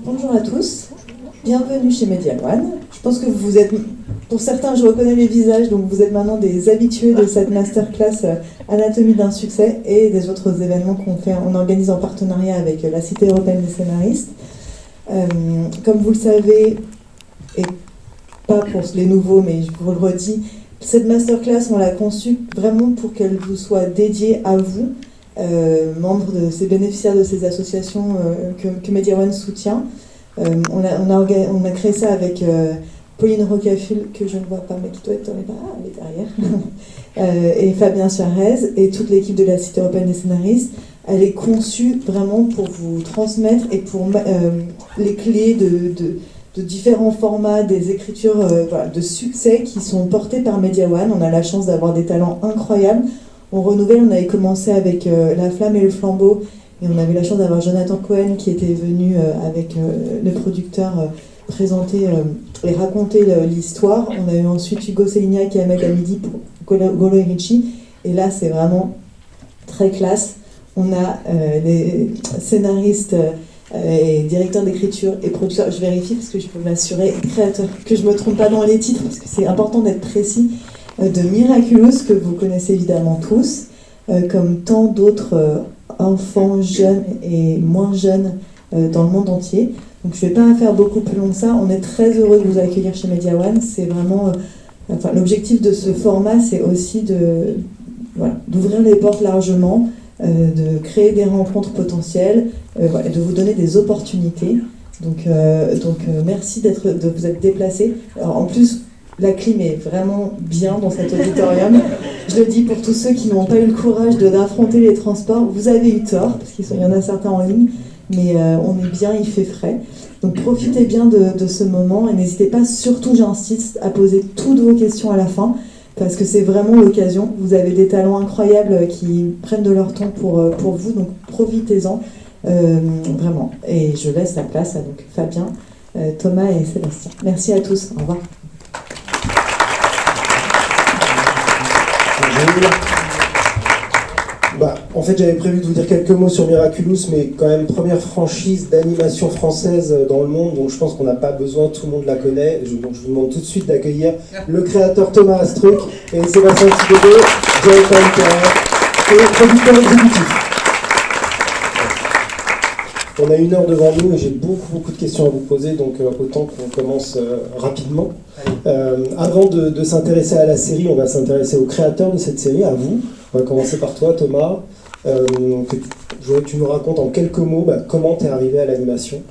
Bonjour à tous, bienvenue chez Media One. Je pense que vous êtes, pour certains je reconnais les visages, donc vous êtes maintenant des habitués de cette masterclass Anatomie d'un succès et des autres événements on organise en partenariat avec la Cité européenne des scénaristes. Comme vous le savez, et pas pour les nouveaux, mais je vous le redis, cette masterclass, on l'a conçue vraiment pour qu'elle vous soit dédiée à vous, membres de ces bénéficiaires de ces associations que Media One soutient. On a créé ça avec Pauline Rocafil, que je ne vois pas, mais qui doit être dans les bras, elle est derrière, et Fabien Suarez, et toute l'équipe de la Cité européenne des scénaristes. Elle est conçue vraiment pour vous transmettre et pour les clés de différents formats, des écritures de succès qui sont portées par Media One. On a la chance d'avoir des talents incroyables. On renouvelle, on avait commencé avec La Flamme et le Flambeau, et on avait la chance d'avoir Jonathan Cohen qui était venu avec le producteur présenter et raconter l'histoire. On a eu ensuite Hugo Célignac et Ahmed Hamidi pour Golo et Ricci, et là c'est vraiment très classe. On a les scénaristes et directeurs d'écriture et producteurs, je vérifie parce que je peux m'assurer, et créateurs, que je ne me trompe pas dans les titres parce que c'est important d'être précis, de Miraculous, que vous connaissez évidemment tous, comme tant d'autres enfants jeunes et moins jeunes dans le monde entier. Donc je ne vais pas faire beaucoup plus long que ça. On est très heureux de vous accueillir chez Media One. C'est vraiment, l'objectif de ce format, c'est aussi d'ouvrir les portes largement, de créer des rencontres potentielles, de vous donner des opportunités. Donc merci de vous être déplacés. Alors, en plus, la clim est vraiment bien dans cet auditorium. Je le dis pour tous ceux qui n'ont pas eu le courage d'affronter les transports. Vous avez eu tort, parce qu'il y en a certains en ligne, mais on est bien, il fait frais. Donc profitez bien de ce moment et n'hésitez pas, surtout j'insiste, à poser toutes vos questions à la fin, parce que c'est vraiment l'occasion. Vous avez des talents incroyables qui prennent de leur temps pour vous, donc profitez-en vraiment. Et je laisse la place à donc Fabien, Thomas et Sébastien. Merci à tous, au revoir. En fait, j'avais prévu de vous dire quelques mots sur Miraculous, mais quand même, première franchise d'animation française dans le monde, donc je pense qu'on n'a pas besoin, tout le monde la connaît. Donc je vous demande tout de suite d'accueillir le créateur Thomas Astruc et Sébastien Thibaudeau, Jonathan Cohen et producteur exécutif. On a 1 heure devant nous et j'ai beaucoup de questions à vous poser, donc autant qu'on commence rapidement. Avant de s'intéresser à la série, on va s'intéresser au créateur de cette série, à vous. On va commencer par toi, Thomas. Je voudrais que tu nous racontes en quelques mots comment tu es arrivé à l'animation.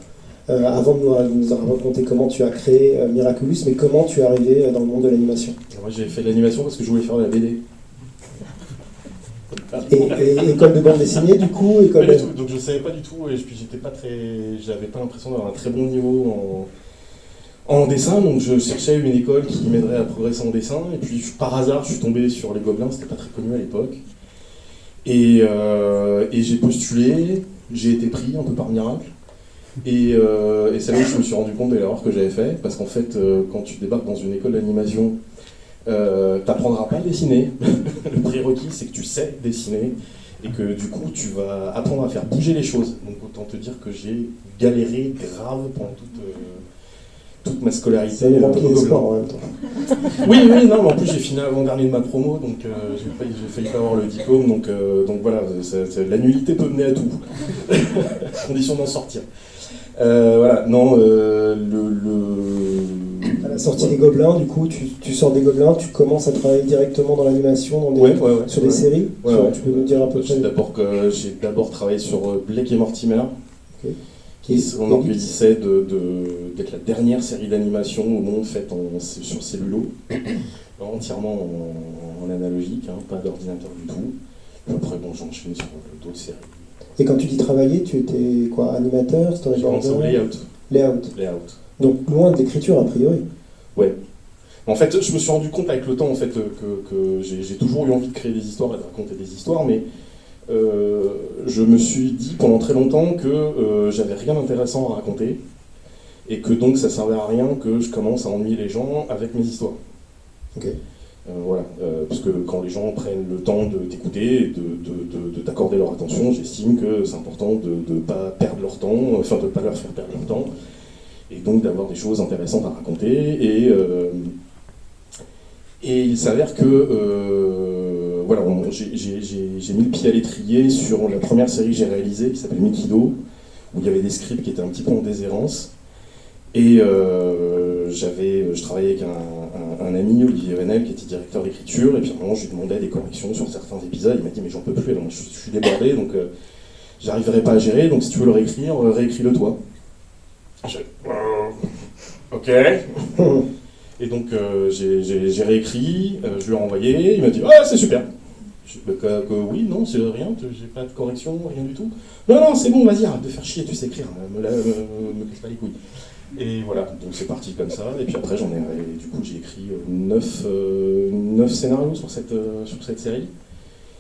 Avant de nous raconter comment tu as créé Miraculous, mais comment tu es arrivé dans le monde de l'animation. Moi, j'ai fait de l'animation parce que je voulais faire de la BD. Et école de bande dessinée, du coup école pas du tout. Donc je savais pas du tout, et puis j'avais pas l'impression d'avoir un très bon niveau en dessin, donc je cherchais une école qui m'aiderait à progresser en dessin, et puis par hasard je suis tombé sur Les Gobelins, c'était pas très connu à l'époque, et j'ai postulé, j'ai été pris un peu par miracle, et c'est là où je me suis rendu compte de l'erreur que j'avais fait, parce qu'en fait quand tu débarques dans une école d'animation, t'apprendras pas à dessiner. Le prérequis c'est que tu sais dessiner et que du coup tu vas apprendre à faire bouger les choses. Donc autant te dire que j'ai galéré grave pendant toute ma scolarité. Ça avait rempli l'espoir en même temps. Oui, non, mais en plus j'ai fini avant-dernier de ma promo, donc j'ai failli pas avoir le diplôme, donc voilà, la nullité peut mener à tout. Condition d'en sortir. Voilà, non, À la sortie des Gobelins, du coup, tu sors des Gobelins, tu commences à travailler directement dans l'animation, sur des séries. Tu peux nous dire un peu. J'ai d'abord travaillé sur Blake et Mortimer, qui s'enorgueillissait d'être la dernière série d'animation au monde faite sur cellulo, entièrement en analogique, pas d'ordinateur du tout. Et après, j'ai enchaîné sur d'autres séries. Et quand tu dis travailler, tu étais quoi, animateur, storyboarder? Layout. Donc loin de l'écriture a priori. Ouais. En fait, je me suis rendu compte avec le temps en fait, que j'ai toujours eu envie de créer des histoires et de raconter des histoires, mais je me suis dit pendant très longtemps que j'avais rien d'intéressant à raconter et que donc ça servait à rien que je commence à ennuyer les gens avec mes histoires. Ok. Voilà, parce que quand les gens prennent le temps de t'écouter et de t'accorder accorder leur attention, j'estime que c'est important de ne pas perdre leur temps, enfin de ne pas leur faire perdre leur temps, et donc d'avoir des choses intéressantes à raconter. Et il s'avère que voilà, j'ai mis le pied à l'étrier sur la première série que j'ai réalisée, qui s'appelle Mikido, où il y avait des scripts qui étaient un petit peu en déshérence. Et je travaillais avec un ami, Olivier Venel, qui était directeur d'écriture, et puis à un moment, je lui demandais des corrections sur certains épisodes. Il m'a dit, mais j'en peux plus, alors, je suis débordé, donc j'arriverai pas à gérer, donc si tu veux le réécrire, réécris-le toi. Ok. Et donc j'ai réécrit, je lui ai renvoyé, il m'a dit, ah, c'est super. Oui, non, c'est rien, j'ai pas de correction, rien du tout. Non, c'est bon, vas-y, arrête de faire chier, tu sais écrire, me casse pas les couilles. Et voilà, donc c'est parti comme ça, et puis après du coup j'ai écrit 9 scénarios sur cette série.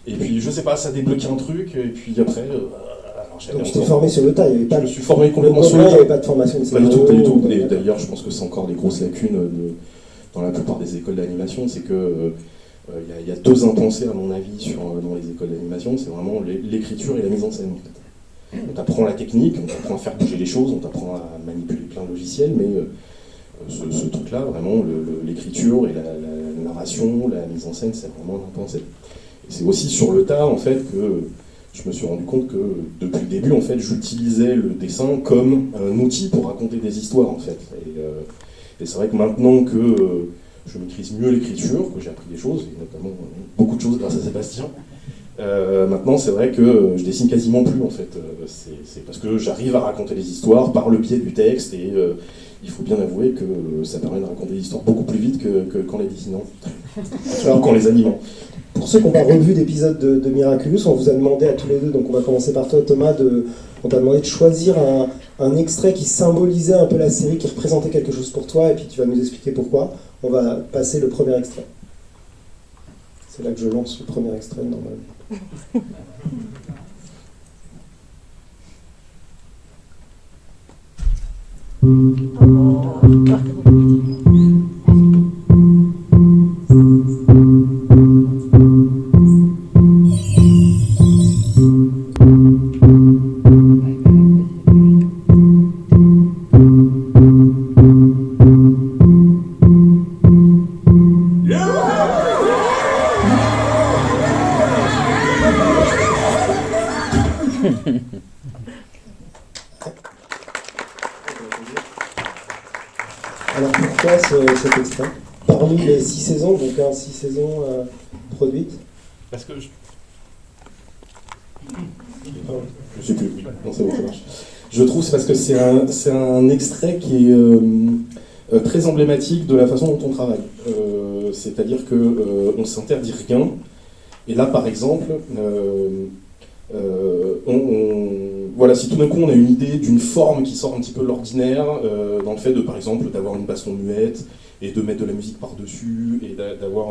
Et puis je sais pas, ça a débloqué un truc, et puis après... donc tu t'es formé sur le tas, il y avait pas... Je me suis formé complètement sur le tas. Il n'y avait pas de formation de scénario. Pas du tout. Et d'ailleurs, je pense que c'est encore des grosses lacunes dans la plupart des écoles d'animation, c'est que il y a deux intensés à mon avis dans les écoles d'animation, c'est vraiment l'écriture et la mise en scène. En fait. On t'apprend la technique, on t'apprend à faire bouger les choses, on t'apprend à manipuler plein de logiciels, mais ce truc-là, vraiment, l'écriture et la narration, la mise en scène, c'est vraiment intensé. Et c'est aussi sur le tas, en fait, que je me suis rendu compte que depuis le début, en fait, j'utilisais le dessin comme un outil pour raconter des histoires, en fait. Et c'est vrai que maintenant que je maîtrise mieux l'écriture, que j'ai appris des choses, et notamment beaucoup de choses grâce à Sébastien, maintenant c'est vrai que je dessine quasiment plus, en fait. C'est parce que j'arrive à raconter les histoires par le biais du texte, et il faut bien avouer que ça permet de raconter des histoires beaucoup plus vite qu'en les dessinant, ou qu'en les animant. Pour ceux qui n'ont pas revu d'épisode de Miraculous, on vous a demandé à tous les deux, donc on va commencer par toi Thomas, on t'a demandé de choisir un extrait qui symbolisait un peu la série, qui représentait quelque chose pour toi, et puis tu vas nous expliquer pourquoi. On va passer le premier extrait. C'est là que je lance le premier extrait normalement. Alors pourquoi cet extrait? Parmi les 6 saisons, donc 6 saisons produites. Parce que je sais plus, non c'est bon, ça marche. Je trouve c'est parce que c'est un extrait qui est très emblématique de la façon dont on travaille. C'est-à-dire qu'on ne s'interdit rien. Et là par exemple, voilà, si tout d'un coup on a une idée d'une forme qui sort un petit peu de l'ordinaire, dans le fait de, par exemple, d'avoir une baston muette et de mettre de la musique par-dessus et d'avoir...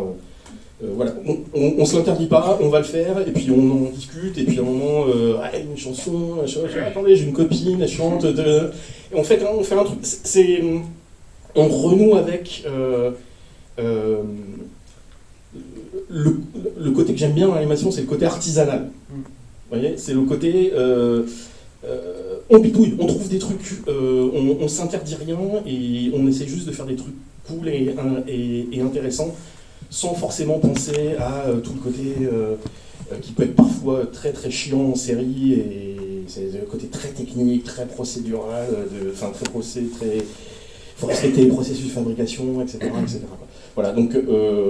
voilà, on se l'interdit pas, on va le faire, et puis on en discute, et puis à un moment, une chanson, attendez, j'ai une copine, elle chante, et on fait un truc, on renoue avec... le côté que j'aime bien dans l'animation, c'est le côté artisanal. Vous voyez, c'est le côté, on pitouille, on trouve des trucs, on s'interdit rien et on essaie juste de faire des trucs cool et intéressants sans forcément penser à tout le côté qui peut être parfois très très chiant en série, et c'est le côté très technique, très procédural, très faut respecter les processus de fabrication, etc. Voilà, donc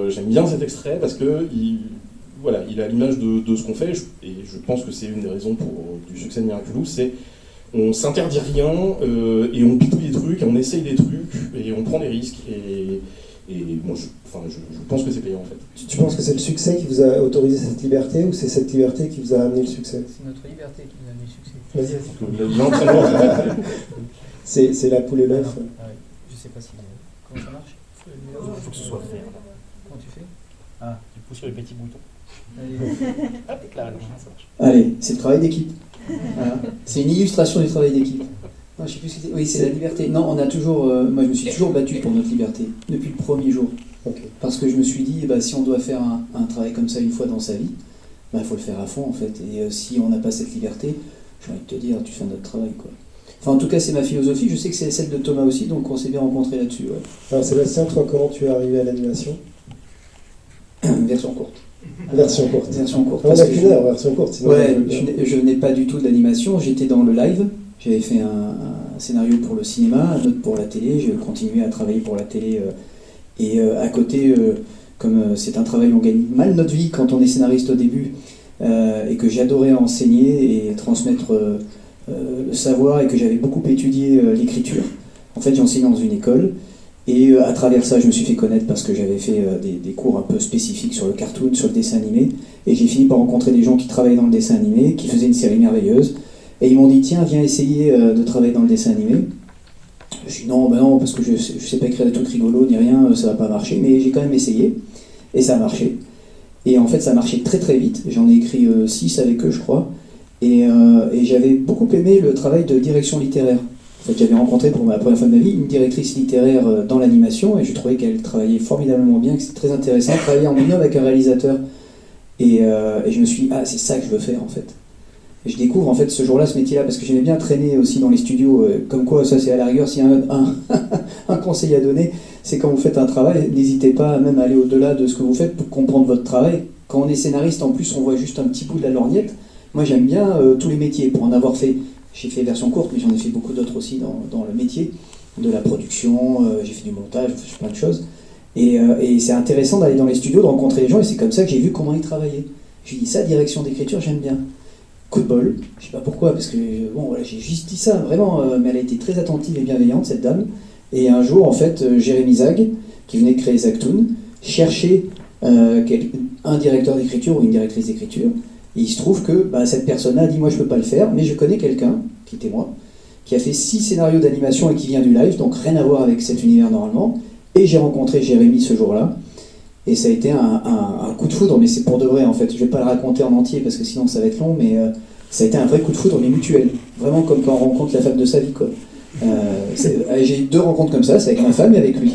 j'aime bien cet extrait parce que il a l'image de ce qu'on fait, et je pense que c'est une des raisons du succès de Miraculous, c'est on s'interdit rien, et on pitouille des trucs, et on essaye des trucs, et on prend des risques, et moi je pense que c'est payant en fait. Tu penses que c'est le succès qui vous a autorisé cette liberté, ou c'est cette liberté qui vous a amené le succès? C'est notre liberté qui nous a amené le succès. Vas-y. L'entraînement, c'est la poule et l'œuf. Ah ouais. Je sais pas si... Comment ça marche? il faut que ce soit fait. Comment tu fais? Tu pousses sur les petits boutons. Allez. Hop, là, ça marche. Allez, c'est le travail d'équipe. Voilà. C'est une illustration du travail d'équipe. Non, je sais plus ce que c'est. Oui, c'est la liberté. Non, on a toujours. Moi, je me suis toujours battu pour notre liberté, depuis le premier jour. Okay. Parce que je me suis dit, si on doit faire un travail comme ça une fois dans sa vie, bah, faut le faire à fond en fait. Et si on n'a pas cette liberté, j'ai envie de te dire, tu fais notre travail quoi. Enfin, en tout cas, c'est ma philosophie. Je sais que c'est celle de Thomas aussi, donc on s'est bien rencontrés là-dessus. Ouais. Alors Sébastien, toi, comment tu es arrivé à l'animation? Version courte. Version courte. Version courte. On a qu'une heure, version courte. Sinon Ouais, je n'ai pas du tout de l'animation. J'étais dans le live. J'avais fait un scénario pour le cinéma, un autre pour la télé. J'ai continué à travailler pour la télé. Et à côté, comme c'est un travail, on gagne mal notre vie quand on est scénariste au début, et que j'adorais enseigner et transmettre le savoir, et que j'avais beaucoup étudié l'écriture. En fait, j'ai enseigné dans une école. Et à travers ça, je me suis fait connaître parce que j'avais fait des cours un peu spécifiques sur le cartoon, sur le dessin animé. Et j'ai fini par rencontrer des gens qui travaillaient dans le dessin animé, qui faisaient une série merveilleuse. Et ils m'ont dit, tiens, viens essayer de travailler dans le dessin animé. Je dis non, parce que je sais pas écrire des trucs rigolos ni rien, ça va pas marcher. Mais j'ai quand même essayé. Et ça a marché. Et en fait, ça a marché très très vite. J'en ai écrit 6 avec eux, je crois. Et j'avais beaucoup aimé le travail de direction littéraire. En fait, j'avais rencontré pour la première fois de ma vie une directrice littéraire dans l'animation et je trouvais qu'elle travaillait formidablement bien, que c'était très intéressant de travailler en binôme avec un réalisateur. Et je me suis dit, ah, c'est ça que je veux faire en fait. Et je découvre en fait ce jour-là ce métier-là parce que j'aimais bien traîner aussi dans les studios, comme quoi ça c'est à la rigueur, s'il y a un conseil à donner, c'est quand vous faites un travail, n'hésitez pas même à aller au-delà de ce que vous faites pour comprendre votre travail. Quand on est scénariste, en plus, on voit juste un petit bout de la lorgnette. Moi j'aime bien tous les métiers pour en avoir fait. J'ai fait version courte, mais j'en ai fait beaucoup d'autres aussi dans le métier, de la production, j'ai fait du montage, j'ai fait plein de choses. Et c'est intéressant d'aller dans les studios, de rencontrer les gens, et c'est comme ça que j'ai vu comment ils travaillaient. J'ai dit, ça, direction d'écriture, j'aime bien. Coup de bol, je sais pas pourquoi, parce que bon, voilà, j'ai juste dit ça, vraiment, mais elle a été très attentive et bienveillante, cette dame. Et un jour, en fait, Jérémy Zag, qui venait de créer Zagtoon, cherchait un directeur d'écriture ou une directrice d'écriture. Et il se trouve que cette personne-là a dit, moi je peux pas le faire, mais je connais quelqu'un, qui était moi, qui a fait 6 scénarios d'animation et qui vient du live, donc rien à voir avec cet univers normalement. Et j'ai rencontré Jérémy ce jour-là, et ça a été un coup de foudre, mais c'est pour de vrai en fait. Je vais pas le raconter en entier parce que sinon ça va être long, mais ça a été un vrai coup de foudre, mais mutuel. Vraiment comme quand on rencontre la femme de sa vie, quoi. J'ai eu 2 rencontres comme ça, c'est avec ma femme et avec lui.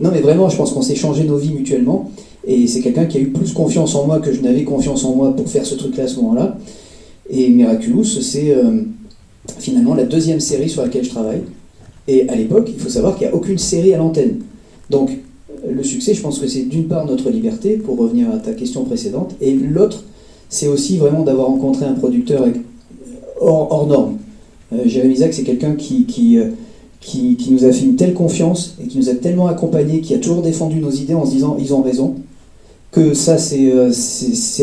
Non mais vraiment, je pense qu'on s'est changé nos vies mutuellement. Et c'est quelqu'un qui a eu plus confiance en moi que je n'avais confiance en moi pour faire ce truc-là à ce moment-là. Et Miraculous, c'est finalement la 2e série sur laquelle je travaille. Et à l'époque, il faut savoir qu'il n'y a aucune série à l'antenne. Donc, le succès, je pense que c'est d'une part notre liberté, pour revenir à ta question précédente, et l'autre, c'est aussi vraiment d'avoir rencontré un producteur hors norme. Jérémy Zag, c'est quelqu'un qui nous a fait une telle confiance et qui nous a tellement accompagnés, qui a toujours défendu nos idées en se disant ils ont raison, que ça c'est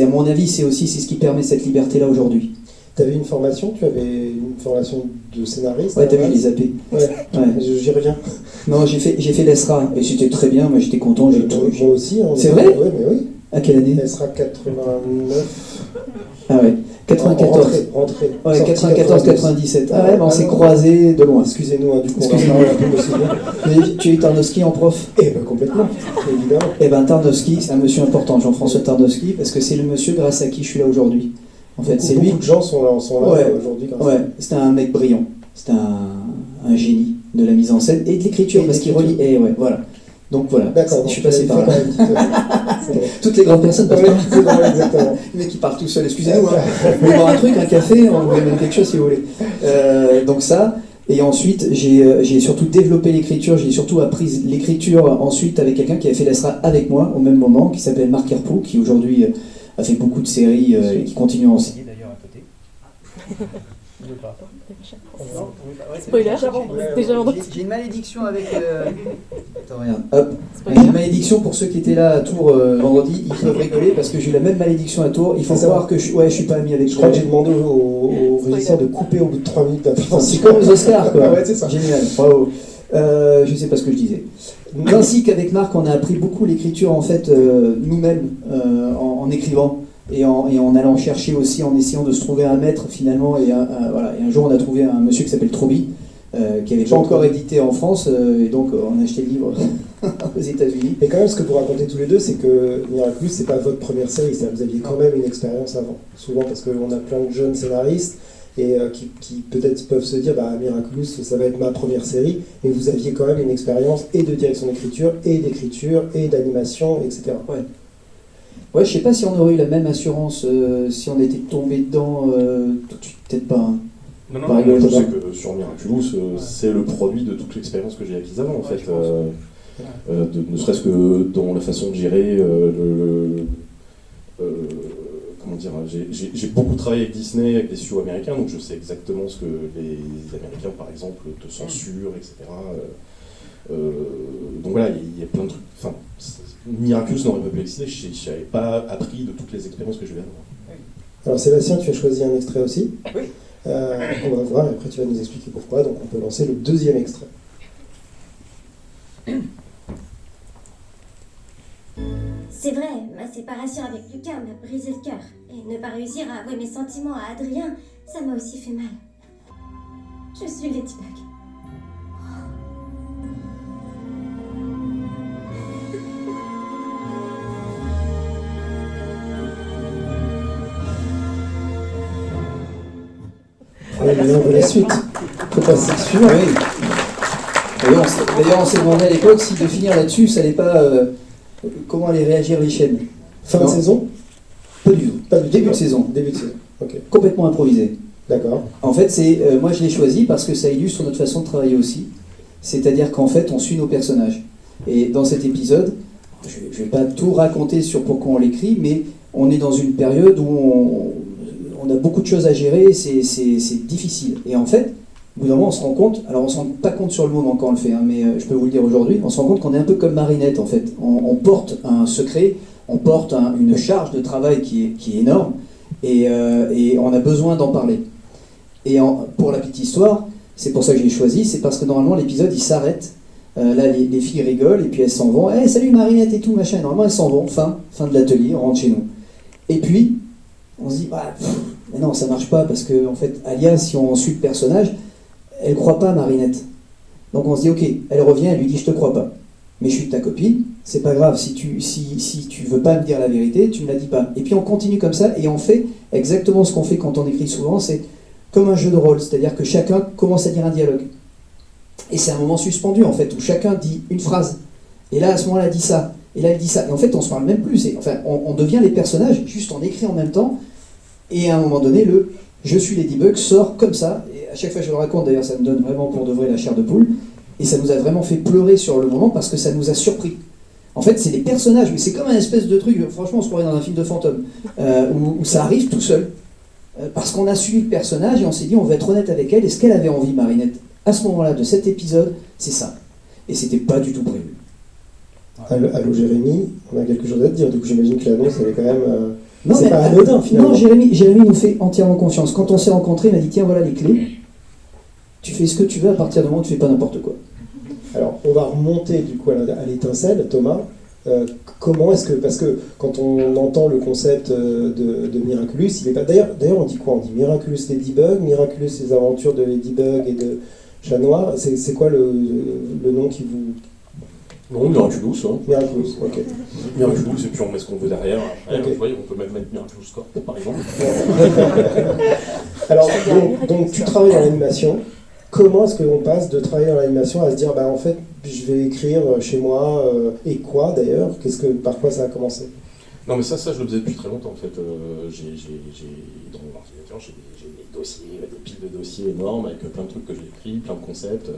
à mon avis c'est ce qui permet cette liberté là aujourd'hui. Tu avais une formation, tu avais une formation de scénariste? Ouais, t'as vu, je l'ai zappé. Ouais, j'y reviens. Non, j'ai fait l'ESRA et c'était très bien, moi j'étais content. Moi aussi. C'est vrai? Ouais, mais oui. À quelle année? l'ESRA 89. Ah ouais. 94. Rentrée. Ouais, 94-97. Ah ouais, on s'est croisés de loin. Excusez-nous, du coup, on en parle un peu aussi bien. Mais tu as eu Tarnowski en prof? Eh ben complètement, évidemment. Eh ben Tarnowski, c'est un monsieur important, Jean-François Tarnowski, parce que c'est le monsieur grâce à qui je suis là aujourd'hui. En fait, c'est lui. Beaucoup de gens sont là aujourd'hui grâce à lui. C'était un mec brillant. C'était un génie de la mise en scène et de l'écriture, parce qu'il relie. Et ouais, voilà. Donc voilà, d'accord, je suis passé par là. Toutes les grandes personnes passent par là. Exactement. Le mec qui parle tout seul, excusez-nous. Vous voulez boire un truc, un café, on vous même quelque chose si vous voulez. Donc ça, et ensuite j'ai surtout développé l'écriture, j'ai surtout appris l'écriture ensuite avec quelqu'un qui avait fait l'ESRA avec moi au même moment, qui s'appelle Marc Herpoux, qui aujourd'hui a fait beaucoup de séries et qui continue à enseigner. D'ailleurs à côté. Ne pas. Spoiler, déjà J'ai une malédiction avec... Attends, regarde. Hop. J'ai une malédiction pour ceux qui étaient là à Tours vendredi, ils peuvent rigoler parce que j'ai eu la même malédiction à Tours. Il faut savoir que je suis pas ami avec Je crois que j'ai demandé aux régisseurs de couper au bout de 3 minutes C'est comme aux Oscars, quoi. Ouais, c'est ça. Génial, bravo. Je sais pas ce que je disais. Ainsi qu'avec Marc, on a appris beaucoup l'écriture en fait nous-mêmes en écrivant. Et en allant chercher aussi, en essayant de se trouver un maître finalement, et un jour on a trouvé un monsieur qui s'appelle Troby, qui n'avait pas encore édité en France, et donc on a acheté le livre aux États-Unis. Et quand même, ce que vous racontez tous les deux, c'est que Miraculous, c'est pas votre première série, vous aviez quand même une expérience avant. Souvent, parce qu'on a plein de jeunes scénaristes et qui peut-être peuvent se dire, Miraculous, ça va être ma première série, mais vous aviez quand même une expérience et de direction d'écriture, et d'animation, etc. Ouais. Ouais, je sais pas si on aurait eu la même assurance si on était tombé dedans tout de suite, peut-être pas. Hein. Non, Par moi, je exemple, sais que sur Miraculous, c'est le produit de toute l'expérience que j'ai acquise avant, en fait. Ne serait-ce que dans la façon de gérer comment dire, j'ai beaucoup travaillé avec Disney, avec des studios américains, donc je sais exactement ce que les Américains, par exemple, te censurent, etc. Donc voilà, il y a plein de trucs. Enfin, Miraculous n'aurait pas pu exister, je n'avais pas appris de toutes les expériences que je vais avoir. Alors Sébastien, tu as choisi un extrait aussi. Oui. On va voir, et après tu vas nous expliquer pourquoi. Donc on peut lancer le deuxième extrait. C'est vrai, ma séparation avec Lucas m'a brisé le cœur. Et ne pas réussir à avouer mes sentiments à Adrien, ça m'a aussi fait mal. Je suis Ladybug. Oui, maintenant on veut la suite. Faut pas s'exclure. Oui. D'ailleurs, on s'est demandé à l'époque si de finir là-dessus, ça n'allait pas. Comment allaient réagir les chaînes. Fin Non. de saison? Pas du tout. Pas du tout. Début de saison. Début de saison. Ok. Complètement improvisé. D'accord. En fait, moi je l'ai choisi parce que ça illustre notre façon de travailler aussi. C'est-à-dire qu'en fait, on suit nos personnages. Et dans cet épisode, je ne vais pas tout raconter sur pourquoi on l'écrit, mais on est dans une période où on a beaucoup de choses à gérer, c'est difficile. Et en fait, au bout d'un moment, on se rend compte, alors on ne se rend pas compte sur le moment quand on le fait, hein, mais je peux vous le dire aujourd'hui, on se rend compte qu'on est un peu comme Marinette en fait. On porte un secret, on porte une charge de travail qui est énorme, et on a besoin d'en parler. Et pour la petite histoire, c'est pour ça que je l'ai choisi, c'est parce que normalement l'épisode il s'arrête, là les filles rigolent, et puis elles s'en vont, hey, salut Marinette et tout, machin, et normalement elles s'en vont, fin de l'atelier, on rentre chez nous. Et puis, on se dit, mais non, ça marche pas, parce que en fait, Alia, si on suit le personnage, elle croit pas à Marinette. Donc on se dit, ok, elle revient, elle lui dit, je te crois pas. Mais je suis ta copine, c'est pas grave, si tu veux pas me dire la vérité, tu me la dis pas. Et puis on continue comme ça, et on fait exactement ce qu'on fait quand on écrit souvent, c'est comme un jeu de rôle, c'est-à-dire que chacun commence à dire un dialogue. Et c'est un moment suspendu, en fait, où chacun dit une phrase. Et là, à ce moment-là, elle dit ça. Et là, elle dit ça. Et en fait, on se parle même plus. Enfin, on devient les personnages, juste on écrit en même temps. Et à un moment donné, le « je suis Ladybug » sort comme ça. Et à chaque fois que je le raconte, d'ailleurs, ça me donne vraiment pour de vrai la chair de poule. Et ça nous a vraiment fait pleurer sur le moment parce que ça nous a surpris. En fait, c'est des personnages, mais c'est comme un espèce de truc, franchement, on se croirait dans un film de fantôme, où ça arrive tout seul. Parce qu'on a suivi le personnage et on s'est dit, on va être honnête avec elle. Et ce qu'elle avait envie, Marinette, à ce moment-là, de cet épisode, c'est ça. Et c'était pas du tout prévu. Allô Jérémy, on a quelque chose à te dire, du coup j'imagine que l'annonce elle est quand même... Non, c'est mais, pas anodin finalement. Non, Jérémy nous fait entièrement confiance. Quand on s'est rencontrés, il m'a dit, tiens, voilà les clés. Tu fais ce que tu veux à partir du moment où tu fais pas n'importe quoi. Alors on va remonter du coup à l'étincelle, Thomas. Comment est-ce que... Parce que quand on entend le concept de Miraculous, il est pas... D'ailleurs on dit quoi? On dit Miraculous Ladybug, Miraculous les aventures de Ladybug et de Chat Noir. C'est quoi le nom qui vous... Non, Miraculous, hein. Miraculous, ok. Miraculous, et puis on met ce qu'on veut derrière. Après, Okay. vous voyez, on peut même mettre Miraculous Corp, par exemple. Alors, donc tu travailles dans l'animation. Comment est-ce qu'on passe de travailler dans l'animation à se dire, en fait, je vais écrire chez moi, et quoi d'ailleurs? Par quoi ça a commencé? Non, mais ça, je le faisais depuis très longtemps, en fait. Dans mon ordinateur, j'ai des dossiers, des piles de dossiers énormes avec plein de trucs que j'ai écrits, plein de concepts.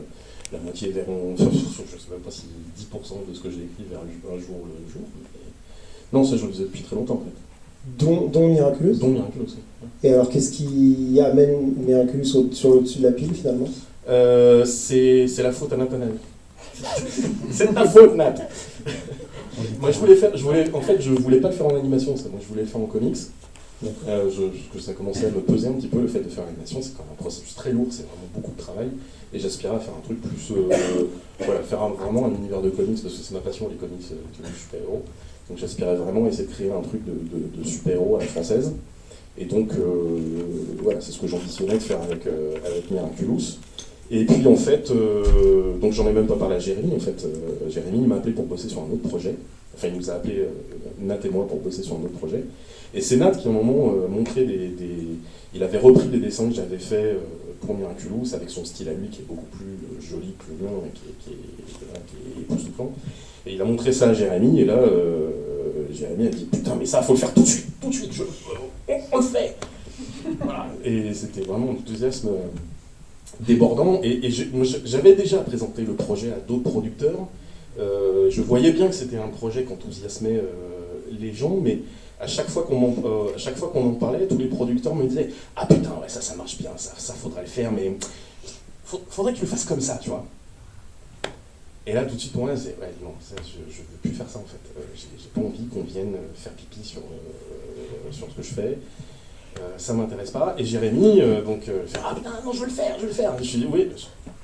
La moitié verront, je ne sais même pas si 10% de ce que j'ai écrit vers un jour le jour. Mais... Non, ça, je le faisais depuis très longtemps, en fait. Dont Miraculous? Dont Miraculous, oui. Et alors, qu'est-ce qui amène Miraculous sur le dessus de la pile, finalement? C'est la faute à Nathanaël. C'est ta faute, Nat. Moi, je voulais pas le faire en animation, ça. Moi, je voulais le faire en comics. Ça commençait à me peser un petit peu le fait de faire l'animation, c'est quand même un processus très lourd, c'est vraiment beaucoup de travail, et j'aspirais à faire un truc plus, faire vraiment un univers de comics, parce que c'est ma passion, les comics, les super-héros, donc j'aspirais vraiment à essayer de créer un truc de super-héros à la française, et donc c'est ce que j'ambitionnais de faire avec Miraculous. Et puis en fait, donc j'en ai même pas parlé à Jérémy, en fait, Jérémy m'a appelé pour bosser sur un autre projet, enfin il nous a appelé, Nat et moi, pour bosser sur un autre projet. Et c'est Nat qui, à un moment, montrait il avait repris des dessins que j'avais fait pour Miraculous, avec son style à lui qui est beaucoup plus joli, plus long, et qui est époustouflant. Et il a montré ça à Jérémy, et là, Jérémy a dit « Putain, mais ça, faut le faire tout de suite, on le fait !» Voilà. Et c'était vraiment un enthousiasme débordant, et moi, j'avais déjà présenté le projet à d'autres producteurs. Je voyais bien que c'était un projet qui enthousiasmait les gens, mais à chaque fois qu'on en parlait, tous les producteurs me disaient « Ah putain, ouais, ça marche bien, ça faudrait le faire, mais faudrait que tu le fasses comme ça, tu vois. » Et là, tout de suite, pour moi, c'est « Ouais, non, ça, je veux plus faire ça, en fait. J'ai pas envie qu'on vienne faire pipi sur ce que je fais. Ça m'intéresse pas. » Et Jérémy, fait « Ah putain, non, je veux le faire. » Et je lui dis « Oui,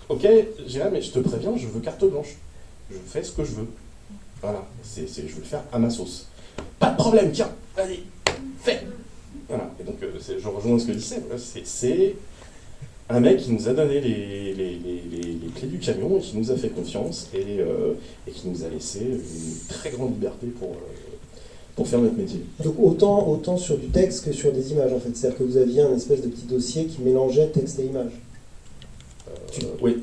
ok, Jérémy, mais je te préviens, je veux carte blanche. Je fais ce que je veux. Voilà, je veux le faire à ma sauce. Pas de problème, tiens, vas-y, fais. Voilà, et donc je rejoins ce que dit Seb, c'est un mec qui nous a donné les clés du camion, et qui nous a fait confiance, et qui nous a laissé une très grande liberté pour faire notre métier. Donc autant sur du texte que sur des images, en fait. C'est-à-dire que vous aviez un espèce de petit dossier qui mélangeait texte et image. Oui.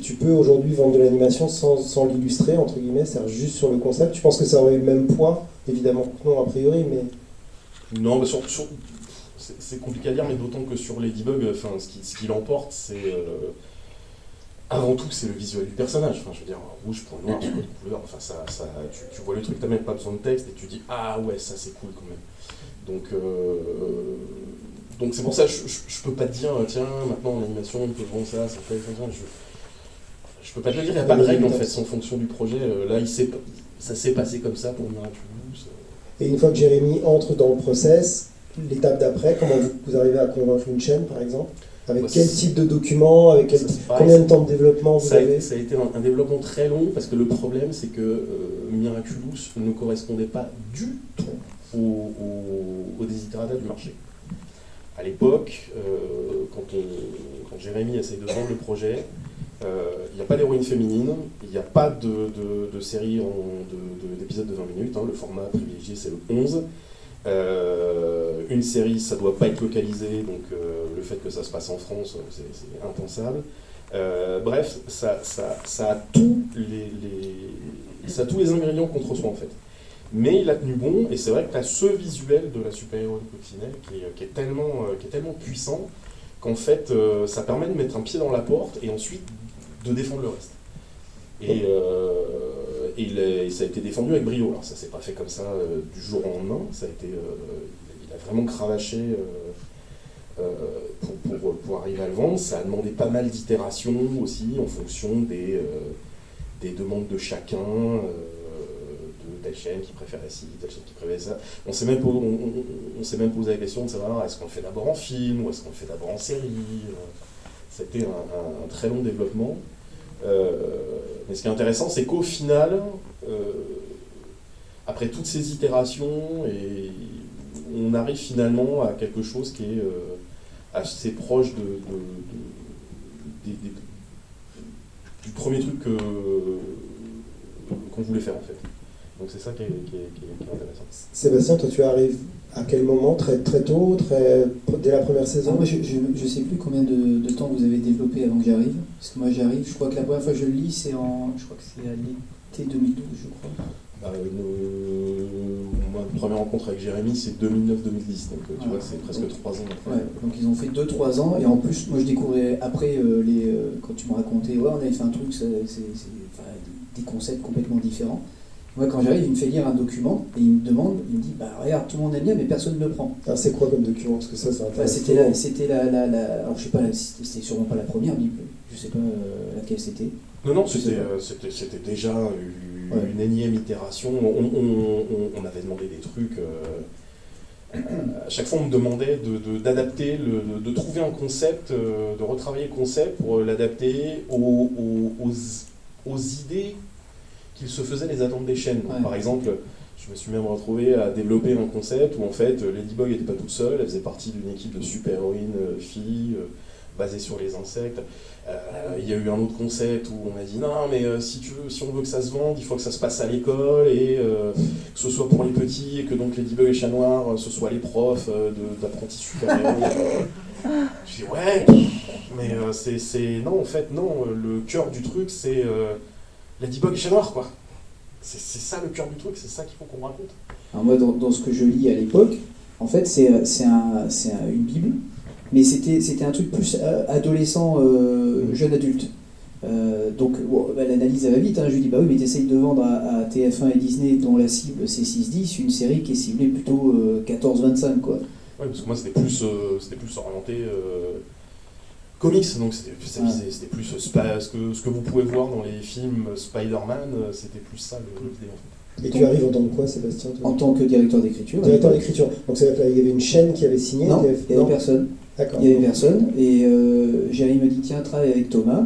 Tu peux aujourd'hui vendre de l'animation sans l'illustrer, entre guillemets, c'est-à-dire juste sur le concept. Tu penses que ça aurait eu le même poids? Évidemment que non, a priori, mais... Non, mais c'est compliqué à dire, mais d'autant que sur Ladybug, ce qui l'emporte, c'est... avant tout, c'est le visuel du personnage. Enfin, je veux dire, rouge, point noir, code couleur, enfin, tu vois le truc, t'as même pas besoin de texte, et tu dis « Ah ouais, ça c'est cool quand même ». Donc c'est pour ça que je peux pas te dire, tiens, maintenant en animation, on peut vendre ça fait ça. Je peux pas te le dire, il n'y a pas de règle en fait, en fonction du projet. Là, ça s'est passé comme ça pour Miraculous. Et une fois que Jérémy entre dans le process, l'étape d'après, comment vous arrivez à convaincre une chaîne, par exemple? Avec quel type de document, avec combien de temps de développement vous avez? Ça a été un développement très long, parce que le problème, c'est que Miraculous ne correspondait pas du tout aux desiderata du marché. À l'époque, quand Jérémy essaye de vendre le projet, il n'y a pas d'héroïne féminine, il n'y a pas de série d'épisodes de 20 minutes, le format privilégié c'est le 11. Une série, ça ne doit pas être localisé, donc le fait que ça se passe en France, c'est impensable. Bref, ça a tous les ingrédients contre soi en fait. Mais il a tenu bon, et c'est vrai que tu as ce visuel de la super-héroïne coccinelle qui est tellement puissant qu'en fait, ça permet de mettre un pied dans la porte et ensuite de défendre le reste. Et ça a été défendu avec brio. Alors ça s'est pas fait comme ça du jour au lendemain, ça a été, il a vraiment cravaché pour arriver à le vendre. Ça a demandé pas mal d'itérations aussi en fonction des demandes de chacun. Telle chaîne qui préférait ci, telle chaîne qui préférait ça. On s'est même posé la question de savoir est-ce qu'on le fait d'abord en film ou est-ce qu'on le fait d'abord en série. C'était un très long développement. Mais ce qui est intéressant, c'est qu'au final, après toutes ces itérations, on arrive finalement à quelque chose qui est assez proche du premier truc qu'on voulait faire en fait. Donc c'est ça qui est intéressant. Sébastien, toi tu arrives à quel moment? Très tôt, dès la première saison? Moi je ne sais plus combien de temps vous avez développé avant que j'arrive. Parce que moi j'arrive, je crois que la première fois que je le lis, je crois que c'est à l'été 2012, je crois. Ma première rencontre avec Jérémy, c'est 2009-2010, donc tu vois, c'est presque 3 ans après. Ouais, donc ils ont fait 2-3 ans, et en plus, moi je découvrais après, quand tu me racontais, ouais, on avait fait un truc, des concepts complètement différents. Moi, quand j'arrive, il me fait lire un document et il me dit bah regarde, tout le monde aime bien, mais personne ne le prend. Alors c'est quoi comme document? Parce que ça intéressant. C'était alors je sais pas, c'était sûrement pas la première Bible, je sais pas laquelle c'était. Non, c'était déjà une énième itération. On avait demandé des trucs. À chaque fois, on me demandait d'adapter, de trouver un concept, de retravailler le concept pour l'adapter aux idées qu'ils se faisaient les attentes des chaînes. Donc, par exemple, je me suis même retrouvé à développer un concept où en fait Ladybug n'était pas toute seule, elle faisait partie d'une équipe de super-héroïnes filles basé sur les insectes. Il y a eu un autre concept où on a dit non mais si on veut que ça se vende, il faut que ça se passe à l'école et que ce soit pour les petits et que donc Ladybug et Chat Noir ce soit les profs d'apprentis super-héros. Je dis ouais, mais non en fait non, le cœur du truc c'est Ladybug et Chat Noir quoi. C'est ça le cœur du truc, c'est ça qu'il faut qu'on raconte. Alors moi dans ce que je lis à l'époque, en fait c'est une Bible. Mais c'était un truc plus adolescent, jeune adulte. Donc l'analyse elle va vite, hein. Je lui dis bah oui mais t'essayes de vendre à TF1 et Disney dont la cible c'est 6-10, une série qui est ciblée plutôt 14-25 quoi. Ouais parce que moi c'était plus orienté comics, donc c'était plus ce que vous pouvez voir dans les films Spider-Man, c'était plus ça l'idée en fait. Et tu arrives en tant que quoi, Sébastien? En tant que directeur d'écriture. Directeur d'écriture. Donc c'est-à-dire qu'il y avait une chaîne qui avait signé? Non, il n'y avait personne. D'accord. Il n'y avait personne. Et Jérémy me dit tiens, travaille avec Thomas.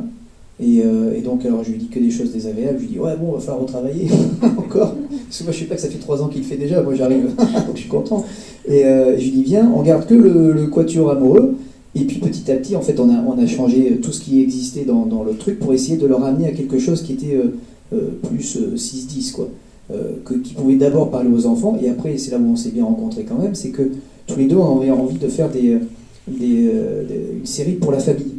Et donc, alors je lui dis que des choses désagréables. Je lui dis ouais, bon, on va falloir retravailler encore. Parce que moi, je sais pas que ça fait 3 ans qu'il le fait déjà. Moi, j'arrive, donc je suis content. Et je lui dis viens, on garde que le quatuor amoureux. Et puis petit à petit, en fait, on a changé tout ce qui existait dans le truc pour essayer de le ramener à quelque chose qui était plus 6-10, quoi. Qui pouvait d'abord parler aux enfants, et après, c'est là où on s'est bien rencontrés quand même, c'est que tous les deux, on avait envie de faire une série pour la famille.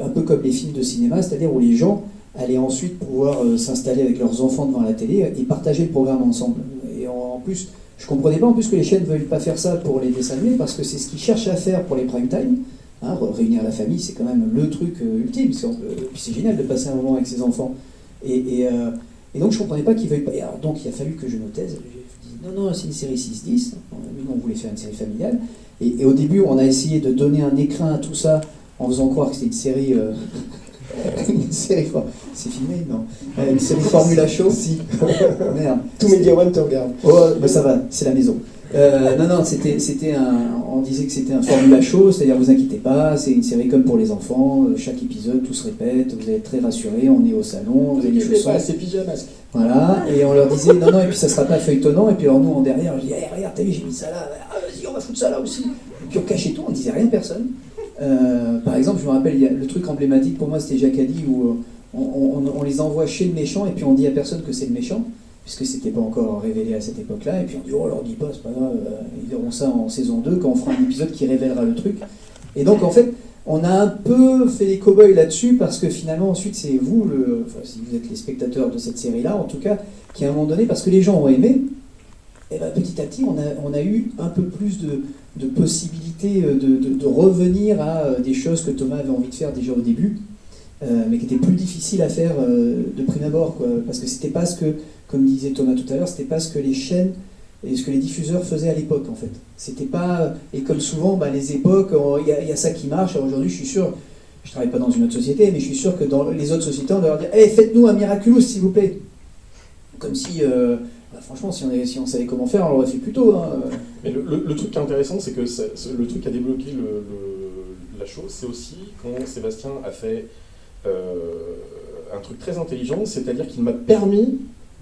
Un peu comme les films de cinéma, c'est-à-dire où les gens allaient ensuite pouvoir s'installer avec leurs enfants devant la télé et partager le programme ensemble. Et en plus, je comprenais pas en plus que les chaînes ne veulent pas faire ça pour les dessins animés, parce que c'est ce qu'ils cherchent à faire pour les prime time. Hein, réunir la famille, c'est quand même le truc ultime. Puis c'est génial de passer un moment avec ses enfants. Et donc je ne comprenais pas qu'ils veuillent pas. Alors, donc il a fallu que je me taise. J'ai dit non, c'est une série 6-10. On voulait faire une série familiale. Et au début, on a essayé de donner un écrin à tout ça en faisant croire que c'était une série. Une série. C'est filmé, non? Une série Formula Show. Si. Merde. Tout Media One te regarde. Oh, bah ça va, c'est la maison. Non, on disait que c'était un Formula Show, c'est-à-dire vous inquiétez pas, c'est une série comme pour les enfants, chaque épisode, tout se répète, vous allez être très rassurés, on est au salon, vous avez des chaussons. C'est pyjamasque. Voilà, et on leur disait non, et puis ça sera pas feuilletonnant, et puis alors nous en derrière, je dis hey, regarde, t'as vu, j'ai mis ça là, vas-y, on va foutre ça là aussi. Et puis on cachait tout, on disait rien à personne. Par exemple, je me rappelle, il y a le truc emblématique pour moi, c'était Jacadi, où on les envoie chez le méchant, et puis on dit à personne que c'est le méchant. Puisque c'était pas encore révélé à cette époque-là, et puis on dit, oh, on leur dit pas, c'est pas grave, ils verront ça en saison 2, quand on fera un épisode qui révélera le truc. Et donc, en fait, on a un peu fait les cow-boys là-dessus, parce que finalement, ensuite, c'est vous, si vous êtes les spectateurs de cette série-là, en tout cas, qui à un moment donné, parce que les gens ont aimé, et ben, petit à petit, on a eu un peu plus de possibilités de revenir à des choses que Thomas avait envie de faire déjà au début, mais qui étaient plus difficiles à faire de prime abord, quoi, parce que c'était pas ce que, comme disait Thomas tout à l'heure, c'était pas ce que les chaînes et ce que les diffuseurs faisaient à l'époque, en fait. C'était pas... Et comme souvent, les époques, il y a ça qui marche. Alors aujourd'hui, je suis sûr, je travaille pas dans une autre société, mais je suis sûr que dans les autres sociétés, on doit leur dire hey, faites-nous un Miraculous, s'il vous plaît. Comme si... franchement, si on savait comment faire, on l'aurait fait plus tôt. Hein. Mais le truc qui est intéressant, c'est que le truc qui a débloqué la chose, c'est aussi quand Sébastien a fait un truc très intelligent, c'est-à-dire qu'il m'a permis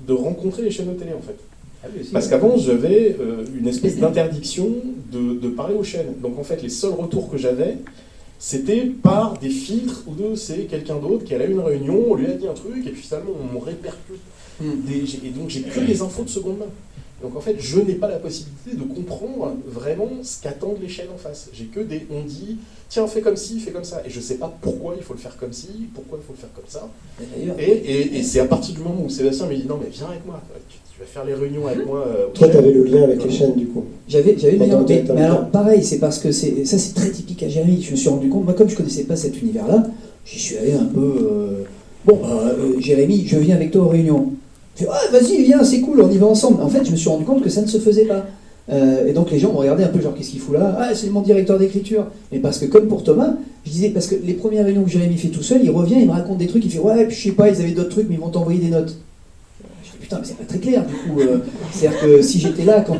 de rencontrer les chaînes de télé, en fait. Ah oui, aussi, parce qu'avant, j'avais une espèce d'interdiction de parler aux chaînes. Donc, en fait, les seuls retours que j'avais, c'était par des filtres où c'est quelqu'un d'autre qui allait à une réunion, on lui a dit un truc, et puis finalement, on me répercute. Et donc, j'ai que des infos de seconde main. Donc, en fait, je n'ai pas la possibilité de comprendre vraiment ce qu'attendent les chaînes en face. J'ai que des... On dit, tiens, fais comme ci, fais comme ça. Et je ne sais pas pourquoi il faut le faire comme ci, pourquoi il faut le faire comme ça. Et c'est à partir du moment où Sébastien me dit, non, mais viens avec moi. Tu vas faire les réunions avec moi. Toi, tu avais le lien avec les chaînes, du coup. J'avais le lien, mais alors, pareil, c'est parce que ça, c'est très typique à Jérémy. Je me suis rendu compte, moi, comme je ne connaissais pas cet univers-là, j'y suis allé un peu... Jérémy, je viens avec toi aux réunions. Vas-y, viens, c'est cool, on y va ensemble. En fait, je me suis rendu compte que ça ne se faisait pas. Et donc les gens me regardaient un peu genre, qu'est-ce qu'il fout là? Ah, c'est mon directeur d'écriture. Mais parce que comme pour Thomas, je disais, parce que les premières réunions que Jérémy fait tout seul, il revient, il me raconte des trucs, il fait, ouais, puis je sais pas, ils avaient d'autres trucs, mais ils vont t'envoyer des notes. Je dis, putain, mais c'est pas très clair, du coup. C'est-à-dire que si j'étais là quand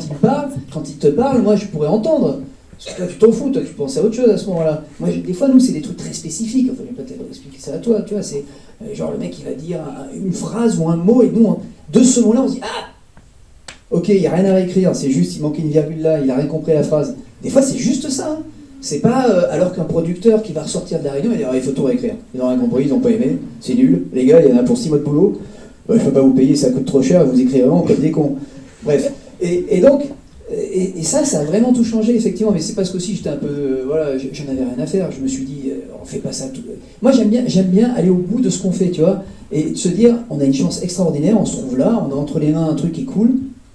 il te parle, moi, je pourrais entendre. Parce que toi, tu t'en fous, toi, tu pensais à autre chose à ce moment-là. Moi, des fois, nous, c'est des trucs très spécifiques. Enfin, je vais peut-être expliquer ça à toi, tu vois. C'est genre le mec, il va dire une phrase ou un mot, et nous, de ce mot-là, on se dit, ah, ok, il n'y a rien à réécrire, c'est juste, il manquait une virgule là, il n'a rien compris à la phrase. Des fois, c'est juste ça. Hein. C'est pas alors qu'un producteur qui va ressortir de la réunion, il va dire il faut tout réécrire. Ils n'ont rien compris, ils n'ont pas aimé, c'est nul. Les gars, il y en a pour 6 mois de boulot, je ne peux pas vous payer, ça coûte trop cher, vous écrivez vraiment comme des cons. Bref. Et donc, ça a vraiment tout changé, effectivement, mais c'est parce qu'aussi j'étais un peu. Voilà, j'en avais rien à faire, je me suis dit, on fait pas ça tout. Moi, j'aime bien aller au bout de ce qu'on fait, tu vois, et de se dire, on a une chance extraordinaire, on se trouve là, on a entre les mains un truc qui est cool,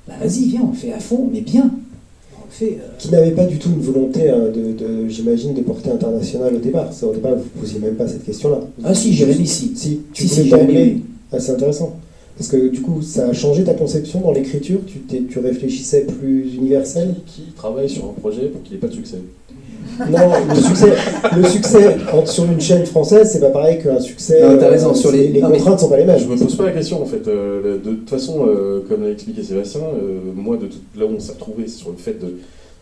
bah vas-y, viens, on le fait à fond, mais bien. Qui n'avait pas du tout une volonté, j'imagine, de portée internationale au départ. Au départ, vous ne posiez même pas cette question-là. Ah si, Jérémy, si. Tu voulais d'emblée. Ah, c'est intéressant. Parce que du coup, ça a changé ta conception dans l'écriture. Tu réfléchissais plus universel. Qui travaille sur un projet pour qu'il n'ait pas de succès? Non, le succès sur une chaîne française, c'est pas pareil qu'un succès. Non, t'as raison. Les contraintes sont pas les mêmes. Je me pose pas la question en fait. De toute façon, comme l'a expliqué Sébastien, moi, là où on s'est retrouvé, c'est sur le fait de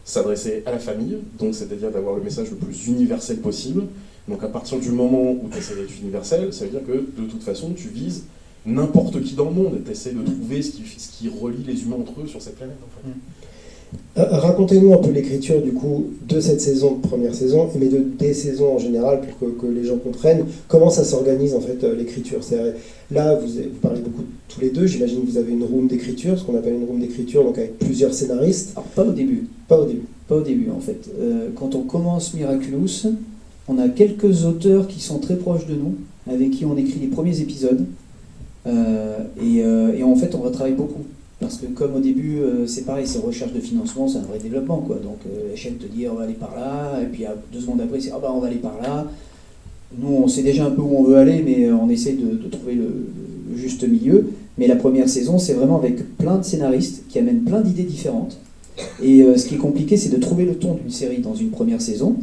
s'adresser à la famille, donc c'est-à-dire d'avoir le message le plus universel possible. Donc à partir du moment où tu essaies d'être universel, ça veut dire que de toute façon, tu vises n'importe qui dans le monde et tu essaies de trouver ce qui relie les humains entre eux sur cette planète en fait. Racontez-nous un peu l'écriture du coup de cette saison, première saison, mais des saisons en général pour que les gens comprennent comment ça s'organise en fait l'écriture. Là, vous parlez beaucoup tous les deux, j'imagine que vous avez une room d'écriture, ce qu'on appelle une room d'écriture, donc avec plusieurs scénaristes. Alors pas au début. Pas au début. Pas au début en fait. Quand on commence Miraculous, on a quelques auteurs qui sont très proches de nous, avec qui on écrit les premiers épisodes, et en fait on va travailler beaucoup. Parce que comme au début, c'est pareil, c'est recherche de financement, c'est un vrai développement, quoi. Donc Echelle te dit on va aller par là, et puis 2 secondes après, c'est on va aller par là. Nous, on sait déjà un peu où on veut aller, mais on essaie de trouver le juste milieu. Mais la première saison, c'est vraiment avec plein de scénaristes qui amènent plein d'idées différentes. Et ce qui est compliqué, c'est de trouver le ton d'une série dans une première saison.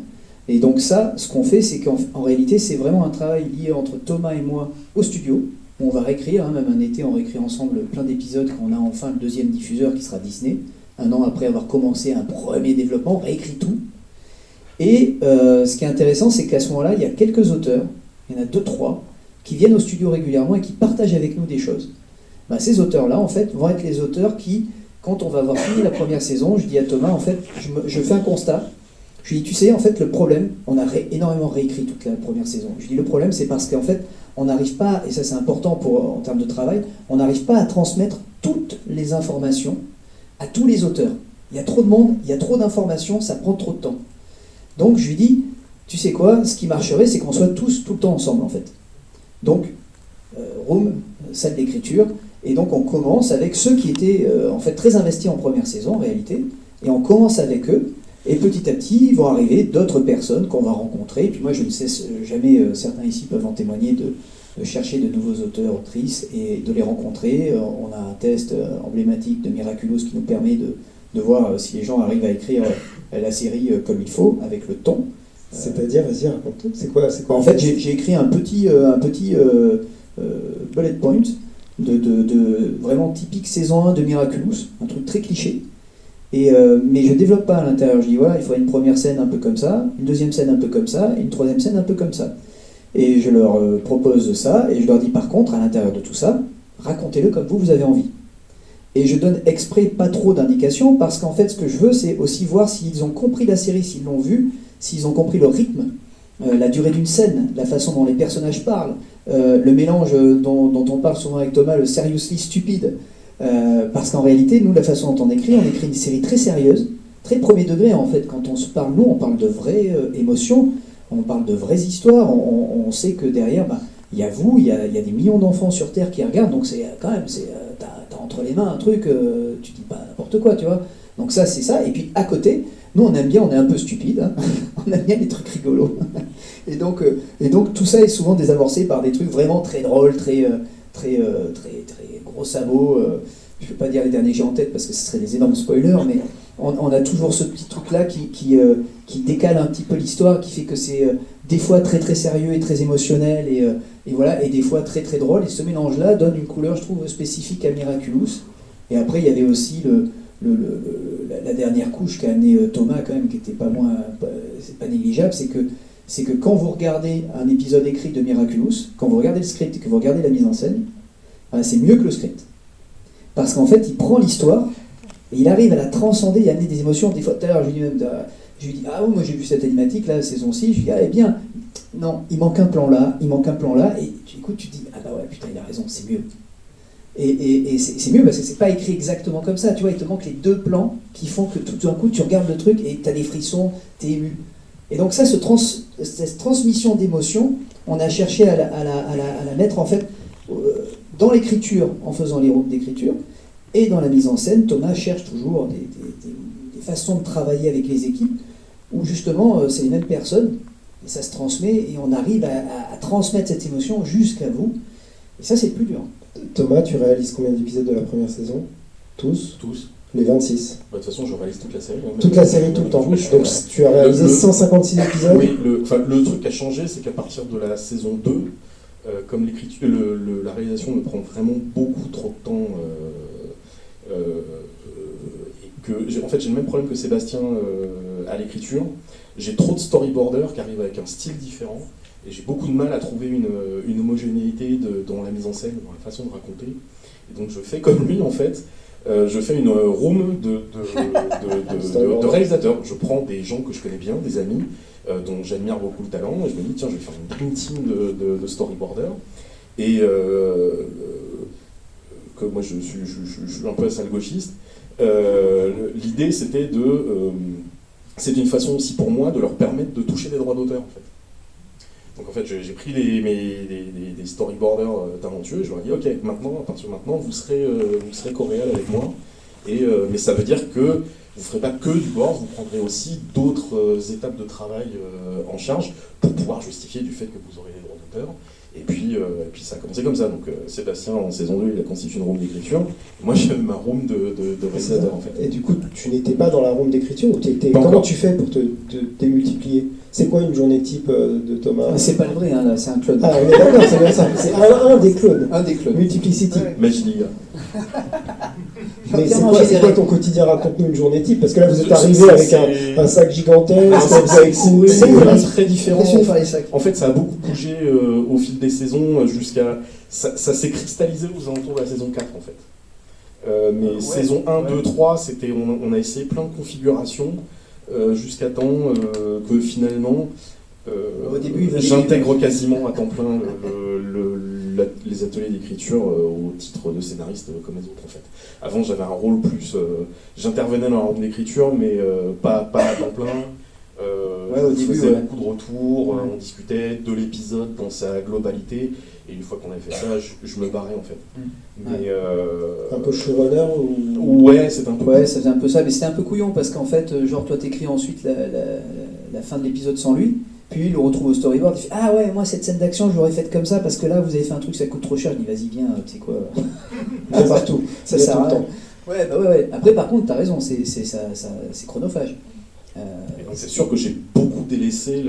Et donc ça, ce qu'on fait, c'est qu'en réalité, c'est vraiment un travail lié entre Thomas et moi au studio. On va réécrire, même un été, on réécrit ensemble plein d'épisodes quand on a enfin le 2e diffuseur qui sera Disney. 1 an après avoir commencé un premier développement, on réécrit tout. Et ce qui est intéressant, c'est qu'à ce moment-là, il y a quelques auteurs, il y en a 2-3, qui viennent au studio régulièrement et qui partagent avec nous des choses. Ces auteurs-là, en fait, vont être les auteurs qui, quand on va avoir fini la première saison, je dis à Thomas, en fait, je fais un constat. Je lui dis, tu sais, en fait, le problème, on a énormément réécrit toute la première saison. Je lui dis, le problème, c'est parce qu'en fait, on n'arrive pas, et ça c'est important en termes de travail, on n'arrive pas à transmettre toutes les informations à tous les auteurs. Il y a trop de monde, il y a trop d'informations, ça prend trop de temps. Donc je lui dis, tu sais quoi, ce qui marcherait, c'est qu'on soit tous tout le temps ensemble en fait. Donc, room, salle d'écriture, et donc on commence avec ceux qui étaient en fait très investis en première saison en réalité, et on commence avec eux. Et petit à petit, vont arriver d'autres personnes qu'on va rencontrer. Et puis moi, je ne cesse jamais, certains ici peuvent en témoigner, de chercher de nouveaux auteurs, autrices, et de les rencontrer. On a un test emblématique de Miraculous qui nous permet de voir si les gens arrivent à écrire la série comme il faut, avec le ton. C'est-à-dire, vas-y, raconte. C'est quoi En fait, j'ai écrit un petit bullet point de vraiment typique saison 1 de Miraculous, un truc très cliché. Mais je développe pas à l'intérieur, je dis voilà, il faudrait une première scène un peu comme ça, une deuxième scène un peu comme ça, et une troisième scène un peu comme ça. Et je leur propose ça, et je leur dis par contre, à l'intérieur de tout ça, racontez-le comme vous avez envie. Et je donne exprès pas trop d'indications, parce qu'en fait ce que je veux, c'est aussi voir s'ils ont compris la série, s'ils l'ont vue, s'ils ont compris le rythme, la durée d'une scène, la façon dont les personnages parlent, le mélange dont on parle souvent avec Thomas, le seriously stupide. Parce qu'en réalité, nous, la façon dont on écrit une série très sérieuse, très premier degré en fait. Quand on se parle, nous, on parle de vraies émotions, on parle de vraies histoires, on sait que derrière, il y a vous, il y a des millions d'enfants sur Terre qui regardent, donc c'est quand même, t'as entre les mains un truc, tu dis pas n'importe quoi, tu vois. Donc ça, c'est ça. Et puis à côté, nous, on aime bien, on est un peu stupide, hein. On aime bien les trucs rigolos. Et donc tout ça est souvent désamorcé par des trucs vraiment très drôles, très gros sabots. Je ne vais pas dire les derniers que j'ai en tête parce que ce serait des énormes spoilers, mais on a toujours ce petit truc-là qui décale un petit peu l'histoire, qui fait que c'est des fois très très sérieux et très émotionnel, et voilà, et des fois très très drôle. Et ce mélange-là donne une couleur, je trouve, spécifique à Miraculous. Et après, il y avait aussi la dernière couche qu'a amené Thomas, quand même, qui n'était pas moins, c'est pas négligeable, c'est que quand vous regardez un épisode écrit de Miraculous, quand vous regardez le script et que vous regardez la mise en scène, c'est mieux que le script. Parce qu'en fait, il prend l'histoire et il arrive à la transcender et à amener des émotions. Des fois, tout à l'heure, je dis même, Je lui dis, ah oui, moi j'ai vu cette animatique, là, saison 6, je lui dis, ah, eh bien, non, il manque un plan là, et écoute, tu te dis, ah bah ouais, putain, il a raison, c'est mieux. Et c'est mieux parce que c'est pas écrit exactement comme ça, tu vois, il te manque les 2 plans qui font que tout d'un coup, tu regardes le truc et t'as des frissons, t'es ému. Et donc ça, cette transmission d'émotion, on a cherché à la mettre, en fait, dans l'écriture, en faisant les rooms d'écriture, et dans la mise en scène. Thomas cherche toujours des façons de travailler avec les équipes, où justement, c'est les mêmes personnes, et ça se transmet, et on arrive à transmettre cette émotion jusqu'à vous. Et ça, c'est le plus dur. Thomas, tu réalises combien d'épisodes de la première saison? Tous. Les 26. Bah, de toute façon, je réalise toute la série. Hein, toute la série, tout le temps. Donc tu as réalisé 156 épisodes. Oui, le truc qui a changé, c'est qu'à partir de la saison 2, comme l'écriture, la réalisation me prend vraiment beaucoup trop de temps, et que en fait j'ai le même problème que Sébastien à l'écriture. J'ai trop de storyboarders qui arrivent avec un style différent, et j'ai beaucoup de mal à trouver une homogénéité dans la mise en scène, dans la façon de raconter. Et donc je fais comme lui en fait. Je fais une room de réalisateurs. Je prends des gens que je connais bien, des amis, dont j'admire beaucoup le talent, et je me dis, tiens, je vais faire une dream team de storyboarders. Et que moi, je suis un peu sale gauchiste. L'idée, c'était c'était une façon aussi pour moi de leur permettre de toucher des droits d'auteur, en fait. Donc en fait, j'ai pris des storyboarders talentueux, et je leur ai dit, ok, à partir de maintenant, vous serez co-réal avec moi, mais ça veut dire que vous ne ferez pas que du board, vous prendrez aussi d'autres étapes de travail en charge pour pouvoir justifier du fait que vous aurez les droits d'auteur. Et puis ça a commencé comme ça. Donc Sébastien, en saison 2, il a constitué une room d'écriture. Moi, j'ai ma room de réalisateur, en fait. Et du coup, tu n'étais pas dans la room d'écriture ou comment tu fais pour te démultiplier? C'est quoi une journée type de Thomas? C'est pas le vrai, hein, là, c'est un clone. Ah, on est d'accord, c'est bien ça. C'est un des clones. Un des clones. Multiplicity. Magie Liga. Mais c'est quoi ton quotidien? Raconte-nous une journée type, parce que là vous êtes arrivé avec un sac gigantesque, vous avez couru. C'est très différent. En fait, ça a beaucoup bougé au fil des saisons, jusqu'à. Ça s'est cristallisé aux alentours de la saison 4 en fait. Mais saison 1, 2, 3, on a essayé plein de configurations jusqu'à temps que finalement au début, j'intègre quasiment à temps plein les ateliers d'écriture au titre de scénariste comme les autres en fait. Avant j'avais un rôle plus, j'intervenais dans la room d'écriture mais pas à temps plein. Au début, faisait beaucoup de retours, on discutait de l'épisode dans sa globalité, et une fois qu'on avait fait ça, je me barrais en fait. Mais, un peu showrunner ou... Ouais, c'est un peu. Ouais, ça faisait un peu ça, mais c'était un peu couillon parce qu'en fait, genre toi t'écris ensuite la fin de l'épisode sans lui. Puis il le retrouve au storyboard, il fait ah ouais, moi cette scène d'action je l'aurais faite comme ça parce que là vous avez fait un truc ça coûte trop cher. Je dis vas-y viens, tu sais quoi, partout, ça sert à rien. Ouais. Après par contre t'as raison, c'est chronophage. Et donc c'est sûr que j'ai beaucoup délaissé,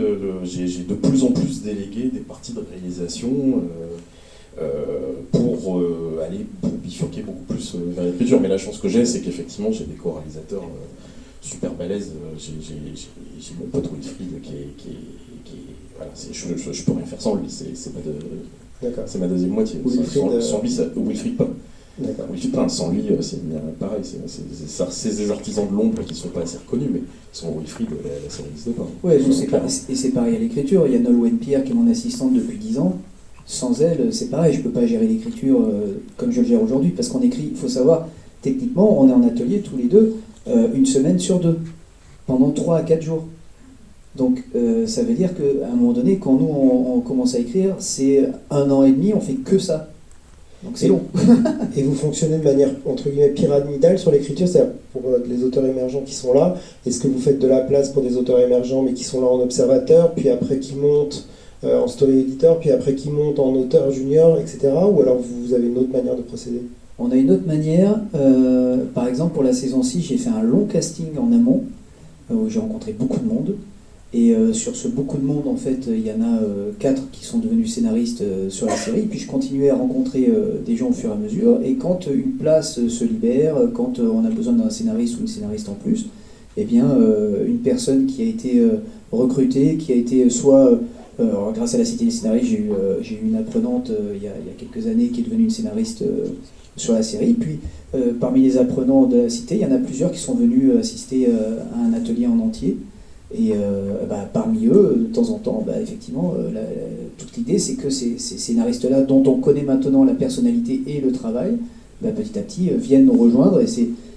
j'ai de plus en plus délégué des parties de réalisation pour bifurquer beaucoup plus vers l'écriture. Mais la chance que j'ai, c'est qu'effectivement j'ai des co-réalisateurs super balèze. J'ai mon pote Wilfried qui est voilà, je peux rien faire sans lui, c'est ma deuxième moitié. Sans lui, Wilfried pas. Wilfried pas, sans lui, c'est pareil, c'est des artisans de l'ombre qui ne sont pas assez reconnus, mais sans Wilfried, ça n'existe pas. Ouais, et c'est pareil à l'écriture. Il y a Nolwenn Pierre qui est mon assistante depuis 10 ans. Sans elle, c'est pareil, je ne peux pas gérer l'écriture comme je le gère aujourd'hui, parce qu'on écrit, il faut savoir, techniquement, on est en atelier tous les deux, une semaine sur 2, pendant 3 à 4 jours. Donc ça veut dire qu'à un moment donné, quand nous on commence à écrire, c'est 1 an et demi, on fait que ça. Donc c'est long. Et vous fonctionnez de manière, entre guillemets, pyramidale sur l'écriture, c'est-à-dire pour les auteurs émergents qui sont là, est-ce que vous faites de la place pour des auteurs émergents mais qui sont là en observateur, puis après qui montent en story editor, puis après qui montent en auteur junior, etc. Ou alors vous avez une autre manière de procéder? On a une autre manière. Par exemple, pour la saison 6, j'ai fait un long casting en amont, où j'ai rencontré beaucoup de monde. Et sur ce beaucoup de monde, en fait, il y en a 4 qui sont devenus scénaristes sur la série. Puis je continuais à rencontrer des gens au fur et à mesure. Et quand une place se libère, quand on a besoin d'un scénariste ou une scénariste en plus, eh bien, une personne qui a été recrutée, qui a été soit... alors, grâce à la Cité des scénaristes, j'ai eu une apprenante il y a quelques années qui est devenue une scénariste sur la série. Puis parmi les apprenants de la Cité, il y en a plusieurs qui sont venus assister à un atelier en entier. Et parmi eux, de temps en temps, effectivement, toute l'idée, c'est que ces scénaristes-là, dont on connaît maintenant la personnalité et le travail, petit à petit, viennent nous rejoindre. Et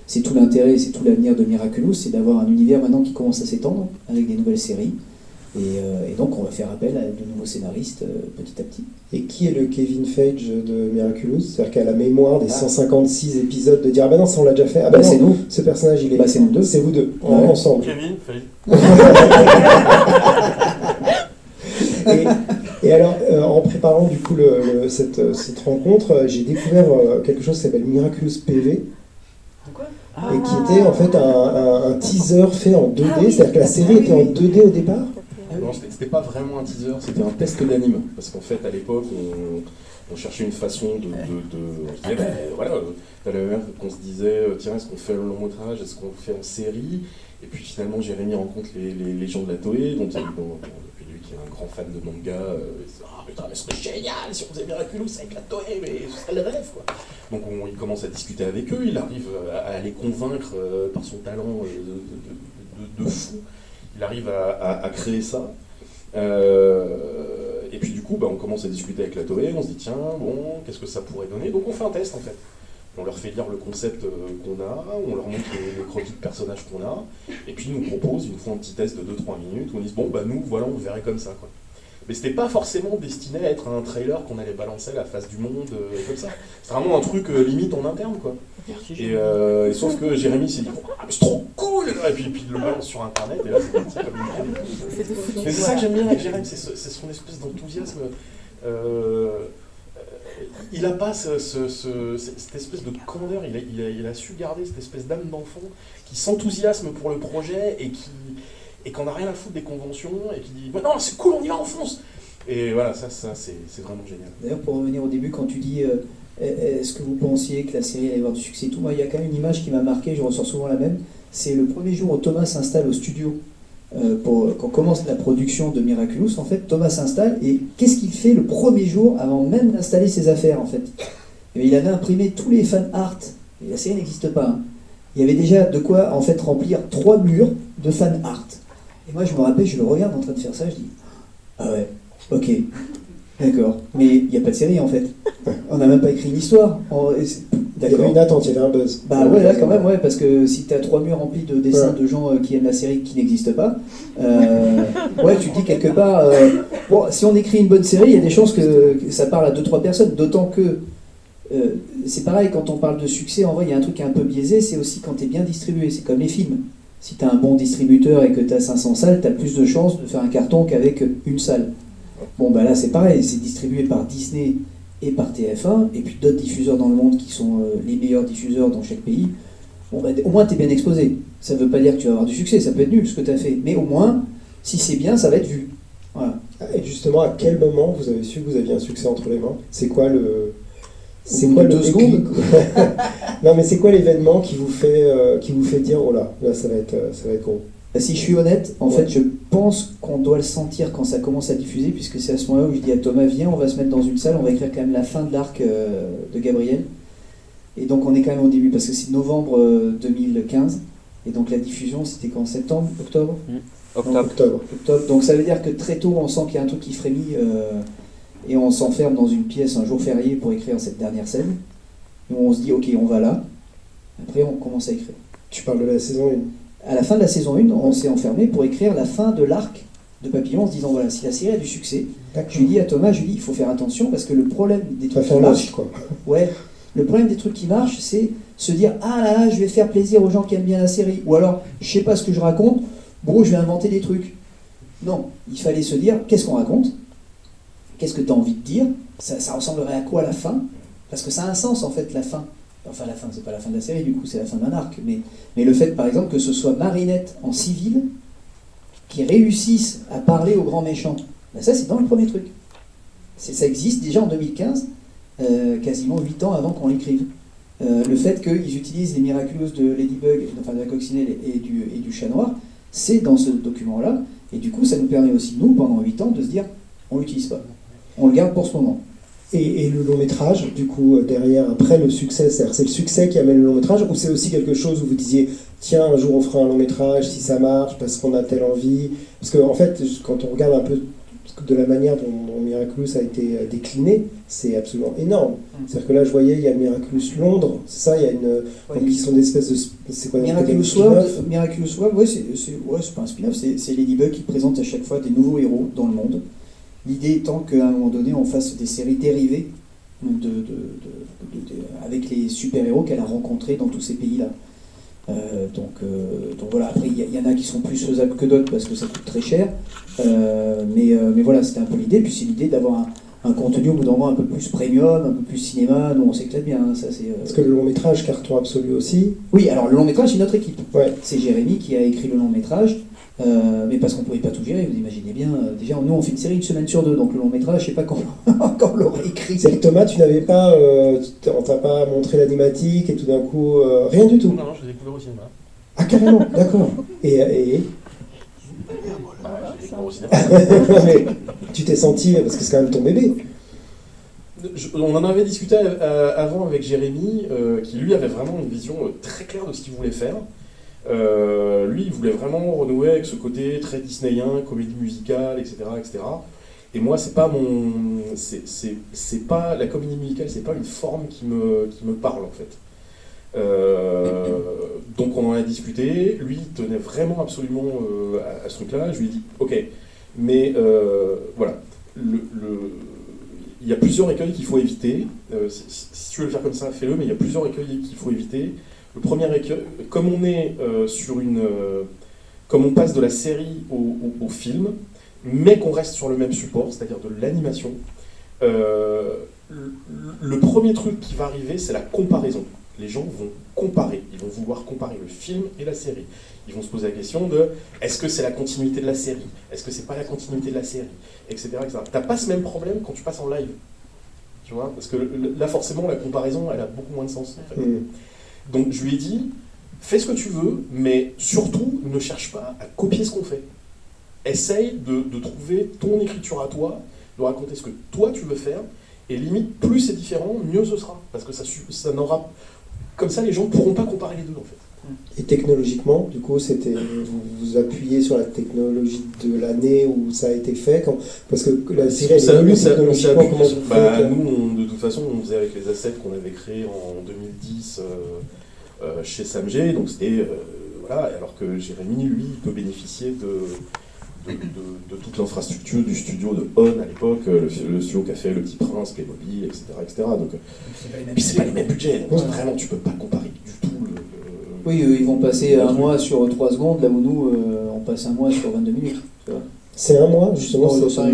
c'est tout l'intérêt, c'est tout l'avenir de Miraculous, c'est d'avoir un univers maintenant qui commence à s'étendre avec des nouvelles séries. Et donc, on va faire appel à de nouveaux scénaristes petit à petit. Et qui est le Kevin Feige de Miraculous? C'est-à-dire qu'à la mémoire des 156 épisodes de dire « Ah bah non, ça on l'a déjà fait. Ah bah non, c'est nous. Ce personnage, il est... c'est nous deux. C'est vous deux, Ouais. ensemble. » Kevin, Feige. Et alors, en préparant du coup cette rencontre, j'ai découvert quelque chose qui s'appelle Miraculous PV. Et qui était en fait un teaser fait en 2D, c'est-à-dire que la série était en 2D au départ. Non, c'était pas vraiment un teaser, c'était un test d'anime. Parce qu'en fait, à l'époque, on cherchait une façon on se disait, t'as la même qu'on se disait, tiens, est-ce qu'on fait le long métrage, est-ce qu'on le fait en série? Et puis finalement, Jérémy rencontre les gens de la Toei, donc depuis lui qui est un grand fan de manga, il se dit, ah putain, mais ce serait génial si on faisait Miraculous avec la Toei, mais ce serait le rêve, quoi. Donc il commence à discuter avec eux, il arrive à les convaincre par son talent de fou. Il arrive à créer ça. Et puis du coup, on commence à discuter avec la Toei, on se dit tiens, bon, qu'est-ce que ça pourrait donner? Donc on fait un test en fait. On leur fait lire le concept qu'on a, on leur montre les croquis de personnages qu'on a, et puis ils nous proposent, ils nous font un petit test de 2-3 minutes, où on dit bon, nous, voilà, on le verrait comme ça, quoi. Mais c'était pas forcément destiné à être un trailer qu'on allait balancer à la face du monde, comme ça. C'est vraiment un truc limite en interne, quoi. Et sauf que Jérémy s'est dit ah, mais c'est trop cool, et puis il le balance sur internet, et là c'est parti comme une crème. Mais c'est ça que j'aime bien avec Jérémy, c'est son espèce d'enthousiasme. Il n'a pas cette espèce de candeur, il a su garder cette espèce d'âme d'enfant qui s'enthousiasme pour le projet et qu'on n'a rien à foutre des conventions et qui dit non, c'est cool, on y va, on fonce. Et voilà, ça c'est vraiment génial. D'ailleurs, pour revenir au début, quand tu dis est-ce que vous pensiez que la série allait avoir du succès et tout, moi il y a quand même une image qui m'a marqué, je ressors souvent la même, c'est le premier jour où Thomas s'installe au studio. Quand commence la production de Miraculous, en fait, Thomas s'installe et qu'est-ce qu'il fait le premier jour avant même d'installer ses affaires, en fait? Et il avait imprimé tous les fan art, et la série n'existe pas, hein. Il y avait déjà de quoi, en fait, remplir 3 murs de fan art. Et moi, je me rappelle, je le regarde en train de faire ça, je dis ah ouais, ok, d'accord, mais il n'y a pas de série, en fait. On n'a même pas écrit une histoire. Il y avait une attente, il y avait un buzz. Bah ouais, là quand même, ouais, parce que si tu as 3 murs remplis de dessins de gens qui aiment la série qui n'existe pas, ouais, tu te dis quelque part, bon, si on écrit une bonne série, il y a des chances que ça parle à 2-3 personnes, d'autant que c'est pareil, quand on parle de succès, en vrai, il y a un truc qui est un peu biaisé, c'est aussi quand tu es bien distribué, c'est comme les films. Si tu as un bon distributeur et que tu as 500 salles, tu as plus de chances de faire un carton qu'avec une salle. Bon, bah là, c'est pareil, c'est distribué par Disney et par TF1, et puis d'autres diffuseurs dans le monde qui sont les meilleurs diffuseurs dans chaque pays. Bon, bah, au moins, tu es bien exposé. Ça ne veut pas dire que tu vas avoir du succès, ça peut être nul ce que tu as fait, mais au moins, si c'est bien, ça va être vu. Voilà. Et justement, à quel moment vous avez su que vous aviez un succès entre les mains? C'est quoi le... C'est quoi 2 secondes? Non, mais c'est quoi l'événement qui vous fait dire oh là ça va être gros? Si je suis honnête, en fait, je pense qu'on doit le sentir quand ça commence à diffuser, puisque c'est à ce moment-là où je dis à Thomas, viens, on va se mettre dans une salle, on va écrire quand même la fin de l'arc de Gabriel. Et donc on est quand même au début, parce que c'est novembre 2015, et donc la diffusion, c'était quand? Septembre? Octobre? Octobre. Donc ça veut dire que très tôt, on sent qu'il y a un truc qui frémit, et on s'enferme dans une pièce un jour férié pour écrire cette dernière scène. Et on se dit, ok, on va là. Après, on commence à écrire. Tu parles de la saison 1? À la fin de la saison 1, on s'est enfermé pour écrire la fin de l'arc de Papillon en se disant, voilà, si la série a du succès, je lui dis à Thomas, il faut faire attention parce que le problème des trucs qui marchent, ouais, le problème des trucs qui marchent, c'est se dire, ah là, je vais faire plaisir aux gens qui aiment bien la série. Ou alors, je sais pas ce que je raconte, bon, je vais inventer des trucs. Non, il fallait se dire, qu'est-ce qu'on raconte? Qu'est-ce que tu as envie de dire? Ça ressemblerait à quoi la fin? Parce que ça a un sens, en fait, la fin. Enfin, la fin, c'est pas la fin de la série, du coup, c'est la fin d'un arc. Mais le fait, par exemple, que ce soit Marinette en civil qui réussisse à parler aux grands méchants, ben ça, c'est dans le premier truc. Ça existe déjà en 2015, quasiment 8 ans avant qu'on l'écrive. Le fait qu'ils utilisent les Miraculous de Ladybug, enfin de la coccinelle et du chat noir, c'est dans ce document-là. Et du coup, ça nous permet aussi, nous, pendant 8 ans, de se dire, on l'utilise pas. On le garde pour ce moment. Et le long métrage, du coup, derrière, après le succès, c'est le succès qui amène le long métrage, ou c'est aussi quelque chose où vous disiez, tiens, un jour on fera un long métrage, si ça marche, parce qu'on a telle envie. Parce qu'en fait, quand on regarde un peu de la manière dont Miraculous a été décliné, c'est absolument énorme. C'est-à-dire que là, je voyais, il y a Miraculous Londres, c'est ça, il y a une... donc, ils sont des espèces de... C'est quoi, Miraculous World, ouais, c'est pas un spin-off, c'est Ladybug qui présente à chaque fois des nouveaux héros dans le monde. L'idée étant qu'à un moment donné, on fasse des séries dérivées avec les super-héros qu'elle a rencontrés dans tous ces pays-là. Donc voilà, après il y en a qui sont plus faisables que d'autres parce que ça coûte très cher, mais voilà, c'était un peu l'idée. Puis c'est l'idée d'avoir un contenu au bout d'un moment un peu plus premium, un peu plus cinéma. Nous on s'éclate bien, hein, ça c'est. Parce que le long métrage, carton absolu aussi. Oui, alors le long métrage c'est notre équipe. Ouais. C'est Jérémy qui a écrit le long métrage. Mais parce qu'on ne pouvait pas tout gérer, vous imaginez bien. Déjà, nous on fait une série une semaine sur deux, donc le long métrage, je sais pas quand on l'aurait écrit. C'est que Thomas, tu n'avais pas, on t'a pas montré l'animatique et tout d'un coup, rien du tout. Non, je l'ai découvert au cinéma. Ah carrément, d'accord. Et Je l'ai découvert au cinéma. mais tu t'es senti, parce que c'est quand même ton bébé. On en avait discuté avant avec Jérémy, qui lui avait vraiment une vision très claire de ce qu'il voulait faire. Lui, il voulait vraiment renouer avec ce côté très disneyen, comédie musicale, etc., etc. Et moi, c'est pas la comédie musicale, c'est pas une forme qui me parle en fait. Donc on en a discuté. Lui, il tenait vraiment absolument à ce truc-là. Je lui ai dit, ok, mais voilà, il y a plusieurs écueils qu'il faut éviter. Si tu veux le faire comme ça, fais-le, mais il y a plusieurs écueils qu'il faut éviter. Le premier écueil, comme on est comme on passe de la série au film, mais qu'on reste sur le même support, c'est-à-dire de l'animation, le premier truc qui va arriver, c'est la comparaison. Les gens vont comparer, ils vont vouloir comparer le film et la série. Ils vont se poser la question de est-ce que c'est la continuité de la série, est-ce que c'est pas la continuité de la série, etc. T'as pas ce même problème quand tu passes en live, tu vois, parce que là forcément la comparaison elle a beaucoup moins de sens en fait. Donc je lui ai dit, fais ce que tu veux, mais surtout ne cherche pas à copier ce qu'on fait. Essaye de trouver ton écriture à toi, de raconter ce que toi tu veux faire, et limite, plus c'est différent, mieux ce sera. Parce que ça n'aura... Comme ça, les gens ne pourront pas comparer les deux, en fait. Et technologiquement, du coup, vous appuyez sur la technologie de l'année où ça a été fait, parce que la série elle évolue technologiquement, comment vous faites Nous, de toute façon, on faisait avec les assets qu'on avait créés en 2010 chez Samg, donc c'était... voilà, alors que Jérémy, lui, peut bénéficier de toute l'infrastructure du studio de On à l'époque, le studio qui a fait Le Petit Prince, Playmobil, etc. Donc, puis c'est pas les mêmes budgets, donc vraiment tu peux pas comparer du tout Oui, ils vont passer un mois sur 3 secondes, là où nous, on passe un mois sur 22 minutes. Tu vois. C'est un mois, justement, non, c'est mais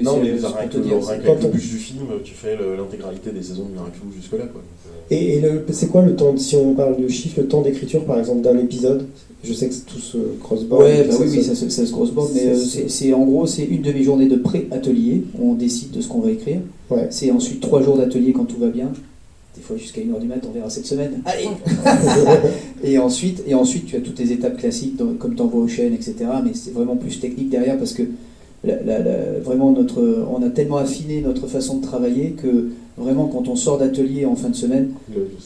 non, mais c'est avec pour te dire. le budget du film, tu fais l'intégralité des saisons de Miraculous jusque-là, quoi. Et c'est quoi le temps, si on parle de chiffres, le temps d'écriture, par exemple, d'un épisode? Je sais que c'est tout ce crossboard. Ouais, oui, ça se crossboard, mais c'est en gros, c'est une demi-journée de pré-atelier, on décide de ce qu'on va écrire. Ouais. C'est ensuite 3 jours d'atelier quand tout va bien. Des fois jusqu'à 1h du mat, on verra cette semaine. Allez et ensuite, tu as toutes les étapes classiques, comme t'envoies aux chaînes, etc. Mais c'est vraiment plus technique derrière, parce que vraiment, on a tellement affiné notre façon de travailler que vraiment, quand on sort d'atelier en fin de semaine,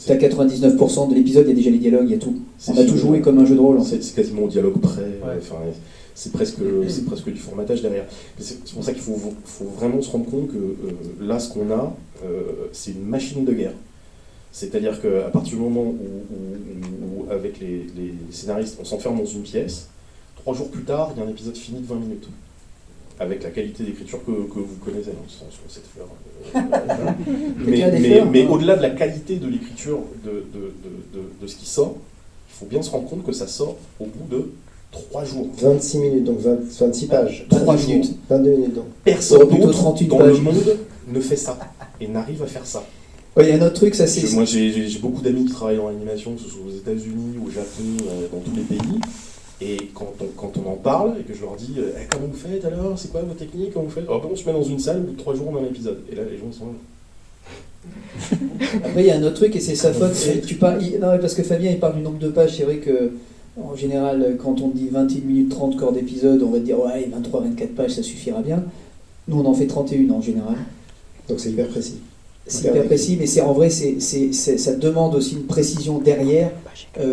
t'as 99% de l'épisode, il y a déjà les dialogues, il y a tout. On a tout joué comme un jeu de rôle. En fait. C'est quasiment au dialogue près. Ouais. C'est presque du formatage derrière. C'est pour ça qu'il faut vraiment se rendre compte que là, ce qu'on a, c'est une machine de guerre. C'est-à-dire qu'à partir du moment où avec les scénaristes, on s'enferme dans une pièce, 3 jours plus tard, il y a un épisode fini de 20 minutes. Avec la qualité d'écriture que vous connaissez, sans cette fleur. Mais au-delà de la qualité de l'écriture de ce qui sort, il faut bien se rendre compte que ça sort au bout de 3 jours. 26 minutes, donc 26 pages. 3 minutes. 22 minutes, donc. Personne d'autre dans le monde ne fait ça, et n'arrive à faire ça. Il y a un autre truc, ça c'est... Moi j'ai beaucoup d'amis qui travaillent dans l'animation, que ce soit aux États-Unis, au Japon, dans tous les pays. Et quand on en parle, et que je leur dis comment vous faites alors, c'est quoi vos techniques, comment vous faites, on se met dans une salle, au bout de 3 jours on a un épisode. Et là les gens sont là. Après il y a un autre truc, et c'est sa faute, non, parce que Fabien il parle du nombre de pages, c'est vrai que en général quand on dit 21 minutes 30 corps d'épisode, on va te dire ouais 23-24 pages ça suffira bien. Nous on en fait 31 en général. Donc c'est hyper précis. C'est hyper précis, mais en vrai, ça demande aussi une précision derrière,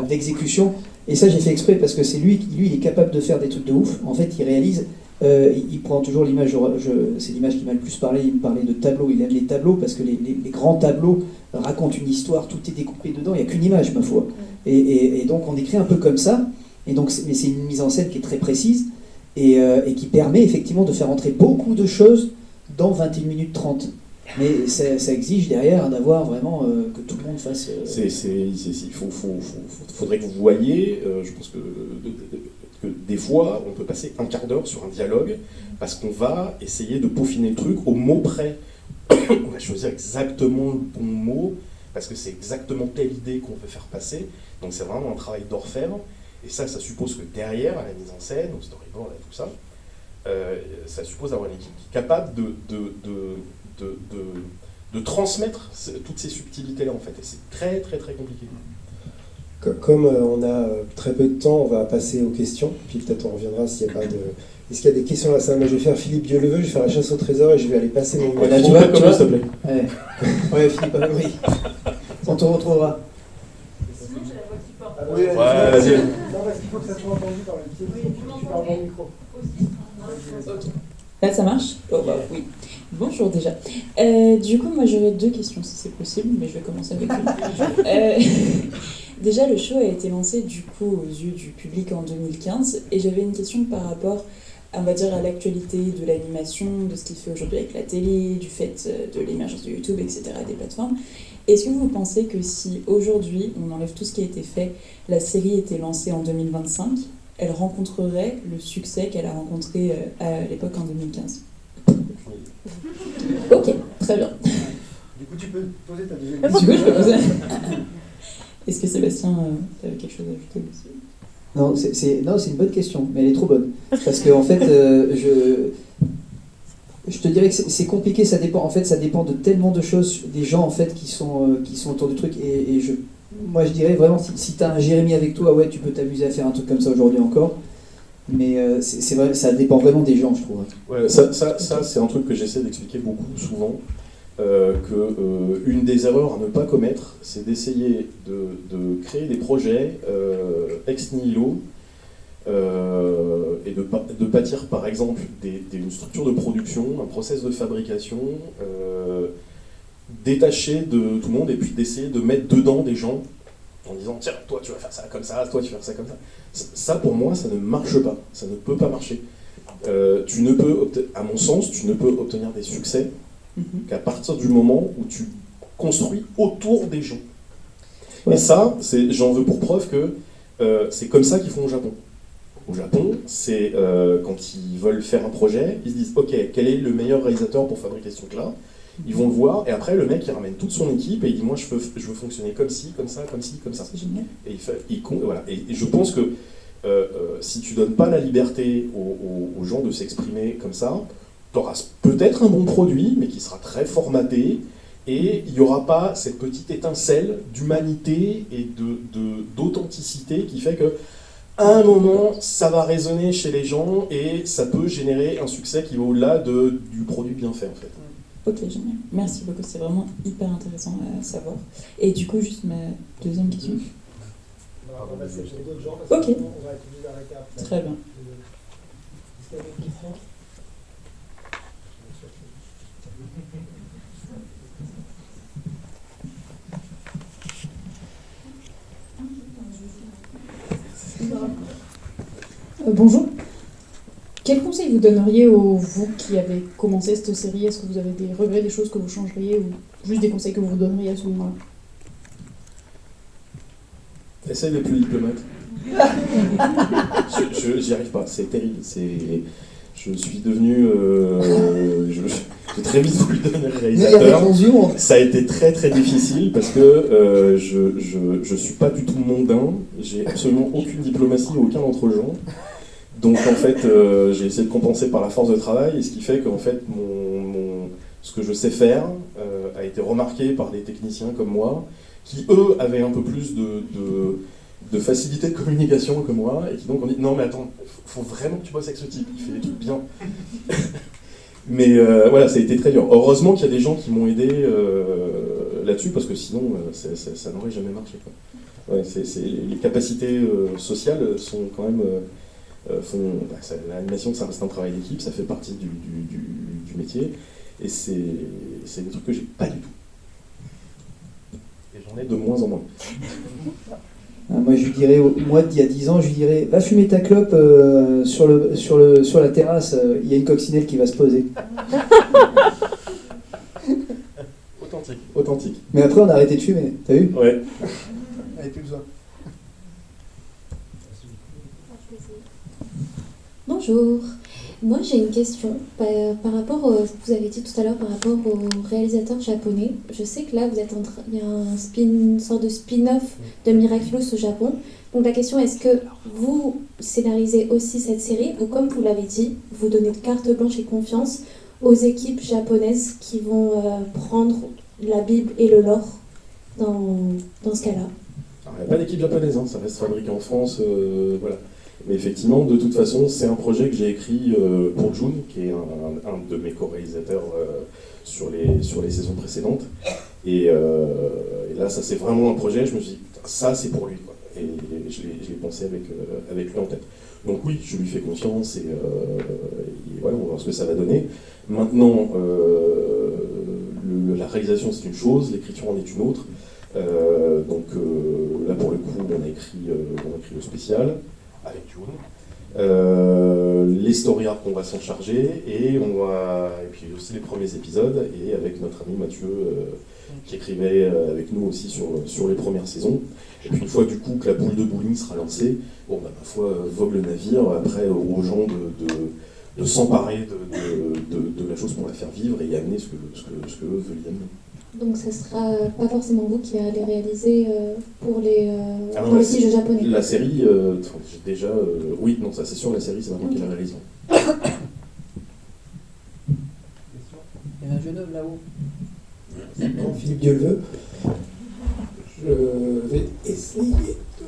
d'exécution. Et ça, j'ai fait exprès parce que c'est lui, il est capable de faire des trucs de ouf. En fait, il réalise, il prend toujours l'image, c'est l'image qui m'a le plus parlé, il me parlait de tableaux, il aime les tableaux parce que les grands tableaux racontent une histoire, tout est découpé dedans, il n'y a qu'une image, ma foi. Et donc, on écrit un peu comme ça, et donc, mais c'est une mise en scène qui est très précise et qui permet effectivement de faire entrer beaucoup de choses dans 21 minutes 30. Mais ça exige derrière d'avoir vraiment que tout le monde fasse. Il faudrait que vous voyiez, je pense que des fois, on peut passer un quart d'heure sur un dialogue parce qu'on va essayer de peaufiner le truc au mot près. On va choisir exactement le bon mot parce que c'est exactement telle idée qu'on veut faire passer. Donc c'est vraiment un travail d'orfèvre. Et ça suppose que derrière, à la mise en scène, au storyboard, à tout ça, ça suppose d'avoir une équipe qui est capable de transmettre toutes ces subtilités-là, en fait. Et c'est très, très, très compliqué. Comme on a très peu de temps, on va passer aux questions, puis peut-être on reviendra s'il n'y a pas de... Est-ce qu'il y a des questions à ça? Moi, je vais faire Philippe Dieu-le-veut, je vais faire la chasse au trésor et je vais aller passer mon... Là, tu vois, s'il te plaît. Ouais, Philippe, oui. On te retrouvera. Sinon, j'ai la voix qui porte. Oui, ouais, vas-y. Non, parce qu'il faut que ça soit entendu par le pied. Tu parles dans le micro. Là, ça marche? Oh, bah oui. Bonjour déjà. Du coup, moi j'aurais 2 questions si c'est possible, mais je vais commencer avec une. Déjà, le show a été lancé du coup aux yeux du public en 2015, et j'avais une question par rapport, on va dire, à l'actualité de l'animation, de ce qu'il fait aujourd'hui avec la télé, du fait de l'émergence de YouTube, etc., des plateformes. Est-ce que vous pensez que si aujourd'hui on enlève tout ce qui a été fait, la série était lancée en 2025, elle rencontrerait le succès qu'elle a rencontré à l'époque en 2015? Ok, très bien. Du coup, tu peux poser ta deuxième question. Du coup, je peux poser. Est-ce que Sébastien, tu avais quelque chose à ajouter aussi? Non, c'est une bonne question, mais elle est trop bonne. Parce que en fait, je te dirais que c'est compliqué, ça dépend. En fait, ça dépend de tellement de choses, des gens en fait qui sont autour du truc. Moi, je dirais vraiment, si tu as un Jérémy avec toi, ouais, tu peux t'amuser à faire un truc comme ça aujourd'hui encore. Mais c'est vrai, ça dépend vraiment des gens, je trouve. Ouais, ça c'est un truc que j'essaie d'expliquer beaucoup, souvent. Une des erreurs à ne pas commettre, c'est d'essayer de créer des projets ex nihilo et de bâtir par exemple une structure de production, un process de fabrication détaché de tout le monde, et puis d'essayer de mettre dedans des gens en disant tiens, toi tu vas faire ça comme ça, toi tu vas faire ça comme ça. Ça pour moi ça ne marche pas, ça ne peut pas marcher. Tu ne peux, à mon sens, tu ne peux obtenir des succès qu'à partir du moment où tu construis autour des gens. Ouais. Et ça, j'en veux pour preuve que c'est comme ça qu'ils font au Japon. Au Japon, c'est quand ils veulent faire un projet, ils se disent ok, quel est le meilleur réalisateur pour fabriquer ce truc-là? Ils vont le voir, et après le mec il ramène toute son équipe et il dit moi je veux fonctionner comme ci, comme ça, comme ci, comme ça. C'est génial. Et voilà. Et je pense que si tu donnes pas la liberté aux gens de s'exprimer comme ça, tu auras peut-être un bon produit, mais qui sera très formaté, et il n'y aura pas cette petite étincelle d'humanité et d'authenticité qui fait que à un moment, ça va résonner chez les gens et ça peut générer un succès qui va au-delà du produit bien fait, en fait. Ok, génial. Merci beaucoup, c'est vraiment hyper intéressant à savoir. Et du coup, juste ma deuxième question. On va passer sur d'autres genres, Ok. parce qu'on va être obligé d'arrêter après. Très bien. Est-ce qu'il y a d'autres questions? Bonjour. Quel conseil vous donneriez vous qui avez commencé cette série? Est-ce que vous avez des regrets, des choses que vous changeriez, ou juste des conseils que vous donneriez à ce moment-là? Essaye d'être plus diplomate. J'y arrive pas, c'est terrible. Je suis devenu... j'ai très vite voulu devenir réalisateur. Ça a été très très difficile parce que je suis pas du tout mondain. J'ai absolument aucune diplomatie, aucun entre-gens. Donc en fait, j'ai essayé de compenser par la force de travail, et ce qui fait qu'en fait, ce que je sais faire a été remarqué par des techniciens comme moi, qui eux avaient un peu plus de facilité de communication que moi, et qui donc ont dit non mais attends, faut vraiment que tu bosses avec ce type, il fait des trucs bien. Mais voilà, ça a été très dur. Heureusement qu'il y a des gens qui m'ont aidé là-dessus, parce que sinon, ça n'aurait jamais marché, quoi. Ouais, les capacités sociales sont quand même... l'animation, ça reste un travail d'équipe, ça fait partie du métier, et c'est des trucs que j'ai pas du tout. Et j'en ai de moins en moins. Moi, je lui dirais, moi, d'il y a 10 ans, je lui dirais, va fumer ta clope sur la terrasse, il y a une coccinelle qui va se poser. Authentique. Mais après, on a arrêté de fumer, t'as vu? Ouais. Allez, plus besoin. Bonjour. Moi j'ai une question par rapport vous avez dit tout à l'heure par rapport aux réalisateurs japonais. Je sais que là il y a une sorte de spin-off de Miraculous au Japon. Donc la question, est-ce que vous scénarisez aussi cette série ou comme vous l'avez dit, vous donnez de carte blanche et confiance aux équipes japonaises qui vont prendre la Bible et le lore dans ce cas-là? Il n'y a pas d'équipe japonaise, hein, ça reste fabriqué en France, voilà. Mais effectivement, de toute façon, c'est un projet que j'ai écrit pour Jun, qui est un de mes co-réalisateurs sur les saisons précédentes. Et là, ça c'est vraiment un projet, je me suis dit, ça c'est pour lui, quoi. Et je l'ai pensé avec lui en tête. Donc oui, je lui fais confiance et voilà, on va voir ce que ça va donner. Maintenant, la réalisation c'est une chose, l'écriture en est une autre. Donc là pour le coup, on a écrit le spécial avec June. Les story arcs, on va s'en charger et puis aussi les premiers épisodes et avec notre ami Mathieu qui écrivait avec nous aussi sur les premières saisons. Et puis une fois du coup que la boule de bowling sera lancée, bon bah ma foi vogue le navire, après aux gens de s'emparer de la chose pour la faire vivre et y amener ce que eux veulent y amener. Donc ça sera pas forcément vous qui allez réaliser pour les jeux japonais. La série, j'ai déjà... oui, non, ça c'est sûr, la série c'est vraiment qui la réalise. Il y a un jeune homme là-haut. Philippe Dieu le veut. Je vais essayer de...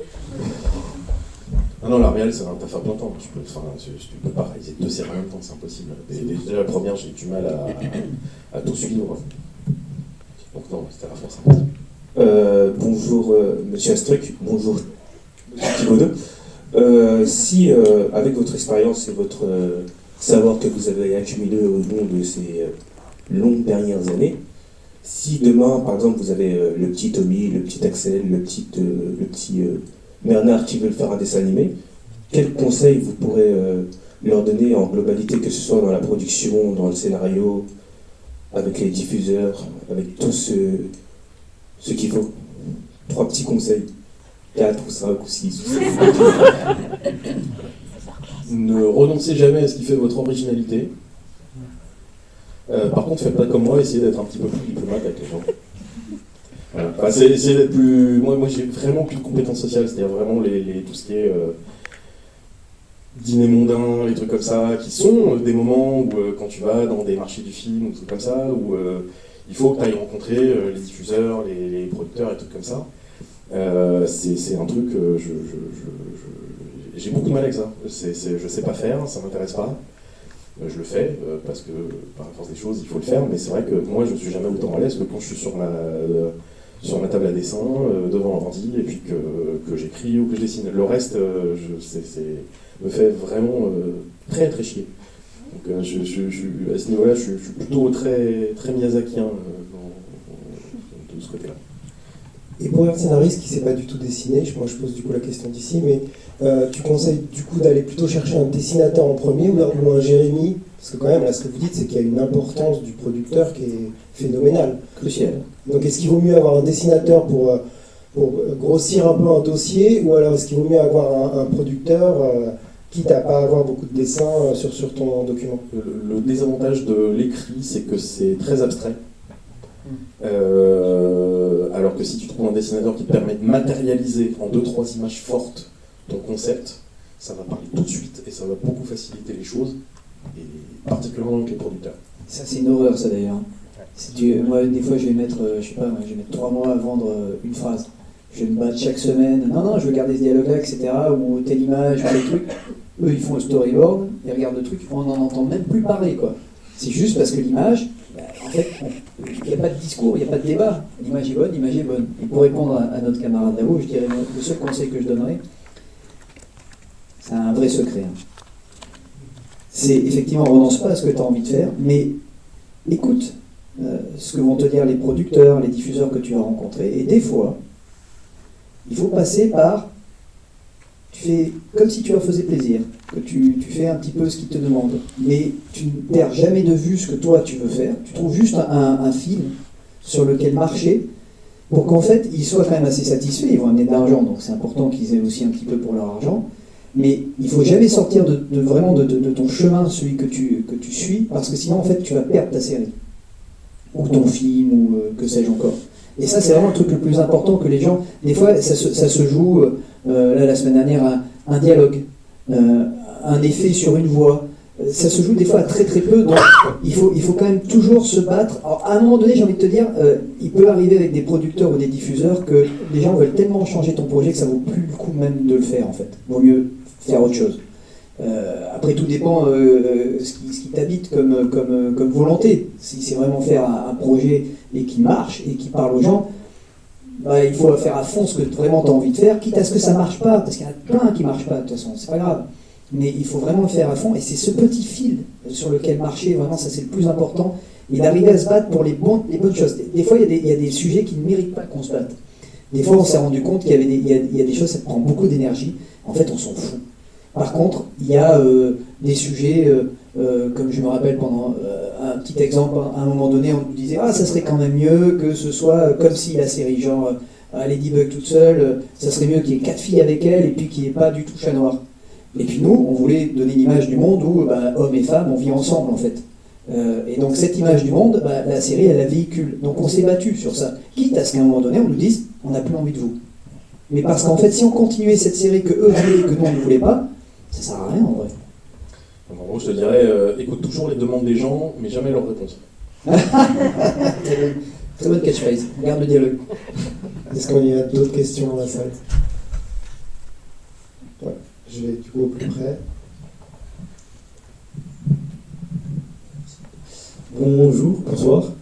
Ah non, la réal, c'est un taf à plein temps. Tu peux pas réaliser 2 séries en même temps, c'est impossible. Déjà la première, j'ai du mal à tout suivre. Donc non, c'était à la fois impossible. Bonjour Monsieur Astruc, bonjour Monsieur Thibaudot. Si avec votre expérience et votre savoir que vous avez accumulé au long de ces longues dernières années, si demain par exemple vous avez le petit Tommy, le petit Axel, le petit Bernard qui veulent faire un dessin animé, quels conseils vous pourrez leur donner en globalité, que ce soit dans la production, dans le scénario, avec les diffuseurs, avec tout ce qu'il faut? 3 petits conseils. 4 ou 5 ou 6 ou 7. Ne renoncez jamais à ce qui fait votre originalité. Par contre, faites pas comme moi, essayez d'être un petit peu plus diplomate avec les gens. Voilà. Enfin, essayez d'être plus... Moi j'ai vraiment plus de compétences sociales, c'est-à-dire vraiment tout ce qui est dîner mondain, les trucs comme ça, qui sont des moments où quand tu vas dans des marchés du film ou des trucs comme ça, où il faut que tu ailles rencontrer les diffuseurs, les producteurs et trucs comme ça. C'est un truc, j'ai beaucoup de mal avec ça. Je sais pas faire, ça m'intéresse pas. Je le fais parce que par la force des choses, il faut le faire, mais c'est vrai que moi je suis jamais autant à l'aise que quand je suis sur ma table à dessin, devant l'ordi, et puis que j'écris ou que je dessine. Le reste, me fait vraiment très très chier. Donc à ce niveau-là, je suis plutôt très, très miyazakien de ce côté-là. Et pour un scénariste qui ne sait pas du tout dessiner, moi je pose du coup la question d'ici, mais tu conseilles du coup d'aller plutôt chercher un dessinateur en premier ou un Jérémy? Parce que quand même, là ce que vous dites, c'est qu'il y a une importance du producteur qui est phénoménale. Crucial. Donc est-ce qu'il vaut mieux avoir un dessinateur pour grossir un peu un dossier, ou alors est-ce qu'il vaut mieux avoir un producteur quitte à pas avoir beaucoup de dessins sur ton document? Le désavantage de l'écrit, c'est que c'est très abstrait. Alors que si tu trouves un dessinateur qui te permet de matérialiser en 2-3 images fortes ton concept, ça va parler tout de suite et ça va beaucoup faciliter les choses, et particulièrement avec les producteurs. Ça c'est une horreur ça d'ailleurs. Moi des fois je vais mettre 3 mois à vendre une phrase. Je vais me battre chaque semaine, non je veux garder ce dialogue là, etc. ou telle image, ou tel truc. Eux ils font le storyboard, ils regardent le truc, on n'en entend même plus parler quoi. C'est juste parce que l'image, en fait, il n'y a pas de discours, il n'y a pas de débat. L'image est bonne, l'image est bonne. Et pour répondre à notre camarade là-haut, je dirais, le seul conseil que je donnerais, c'est un vrai secret. C'est effectivement, renonce pas à ce que tu as envie de faire, mais écoute ce que vont te dire les producteurs, les diffuseurs que tu vas rencontrer. Et des fois, il faut passer par... Tu fais comme si tu leur faisais plaisir, que tu fais un petit peu ce qu'ils te demandent, mais tu ne perds jamais de vue ce que toi tu veux faire. Tu trouves juste un fil sur lequel marcher pour qu'en fait ils soient quand même assez satisfaits. Ils vont amener de l'argent, donc c'est important qu'ils aient aussi un petit peu pour leur argent. Mais il ne faut jamais sortir vraiment de ton chemin, celui que tu suis, parce que sinon en fait tu vas perdre ta série, ou ton film, ou que sais-je encore. Et ça c'est vraiment le truc le plus important que les gens, des fois ça se joue, là la semaine dernière, un dialogue, un effet sur une voix, ça se joue des fois à très très peu, donc il faut quand même toujours se battre. Alors, à un moment donné, j'ai envie de te dire, il peut arriver avec des producteurs ou des diffuseurs que les gens veulent tellement changer ton projet que ça vaut plus le coup même de le faire en fait. Vaut mieux faire autre chose. Après tout dépend ce qui t'habite comme volonté. Si c'est vraiment faire un projet et qui marche et qui parle aux gens, il faut faire à fond ce que vraiment tu as envie de faire, quitte à ce que ça marche pas, parce qu'il y en a plein qui marchent pas de toute façon, c'est pas grave. Mais il faut vraiment le faire à fond, et c'est ce petit fil sur lequel marcher, vraiment ça c'est le plus important, et d'arriver à se battre pour les bonnes choses. Des fois il y a des sujets qui ne méritent pas qu'on se batte. Des fois on s'est rendu compte qu'il y a des choses, ça prend beaucoup d'énergie, en fait on s'en fout. Par contre, il y a des sujets, comme je me rappelle pendant un petit exemple, à un moment donné, on nous disait « Ah, ça serait quand même mieux que ce soit comme si la série, genre Ladybug toute seule, ça serait mieux qu'il y ait 4 filles avec elle et puis qu'il n'y ait pas du tout chat noir. » Et puis nous, on voulait donner l'image du monde où hommes et femmes, on vit ensemble en fait. Et donc cette image du monde, la série, elle la véhicule. Donc on s'est battu sur ça. Quitte à ce qu'à un moment donné, on nous dise « On n'a plus envie de vous ». Mais parce qu'en fait, si on continuait cette série que eux voulaient et que nous, on ne voulait pas, ça sert à rien en vrai. En gros, je te dirais, écoute toujours les demandes des gens, mais jamais leurs réponses. Très bonne catchphrase. Regarde le dialogue. Est-ce qu'il y a d'autres questions dans la salle? Ouais, je vais du coup au plus près. Bonjour, bonsoir.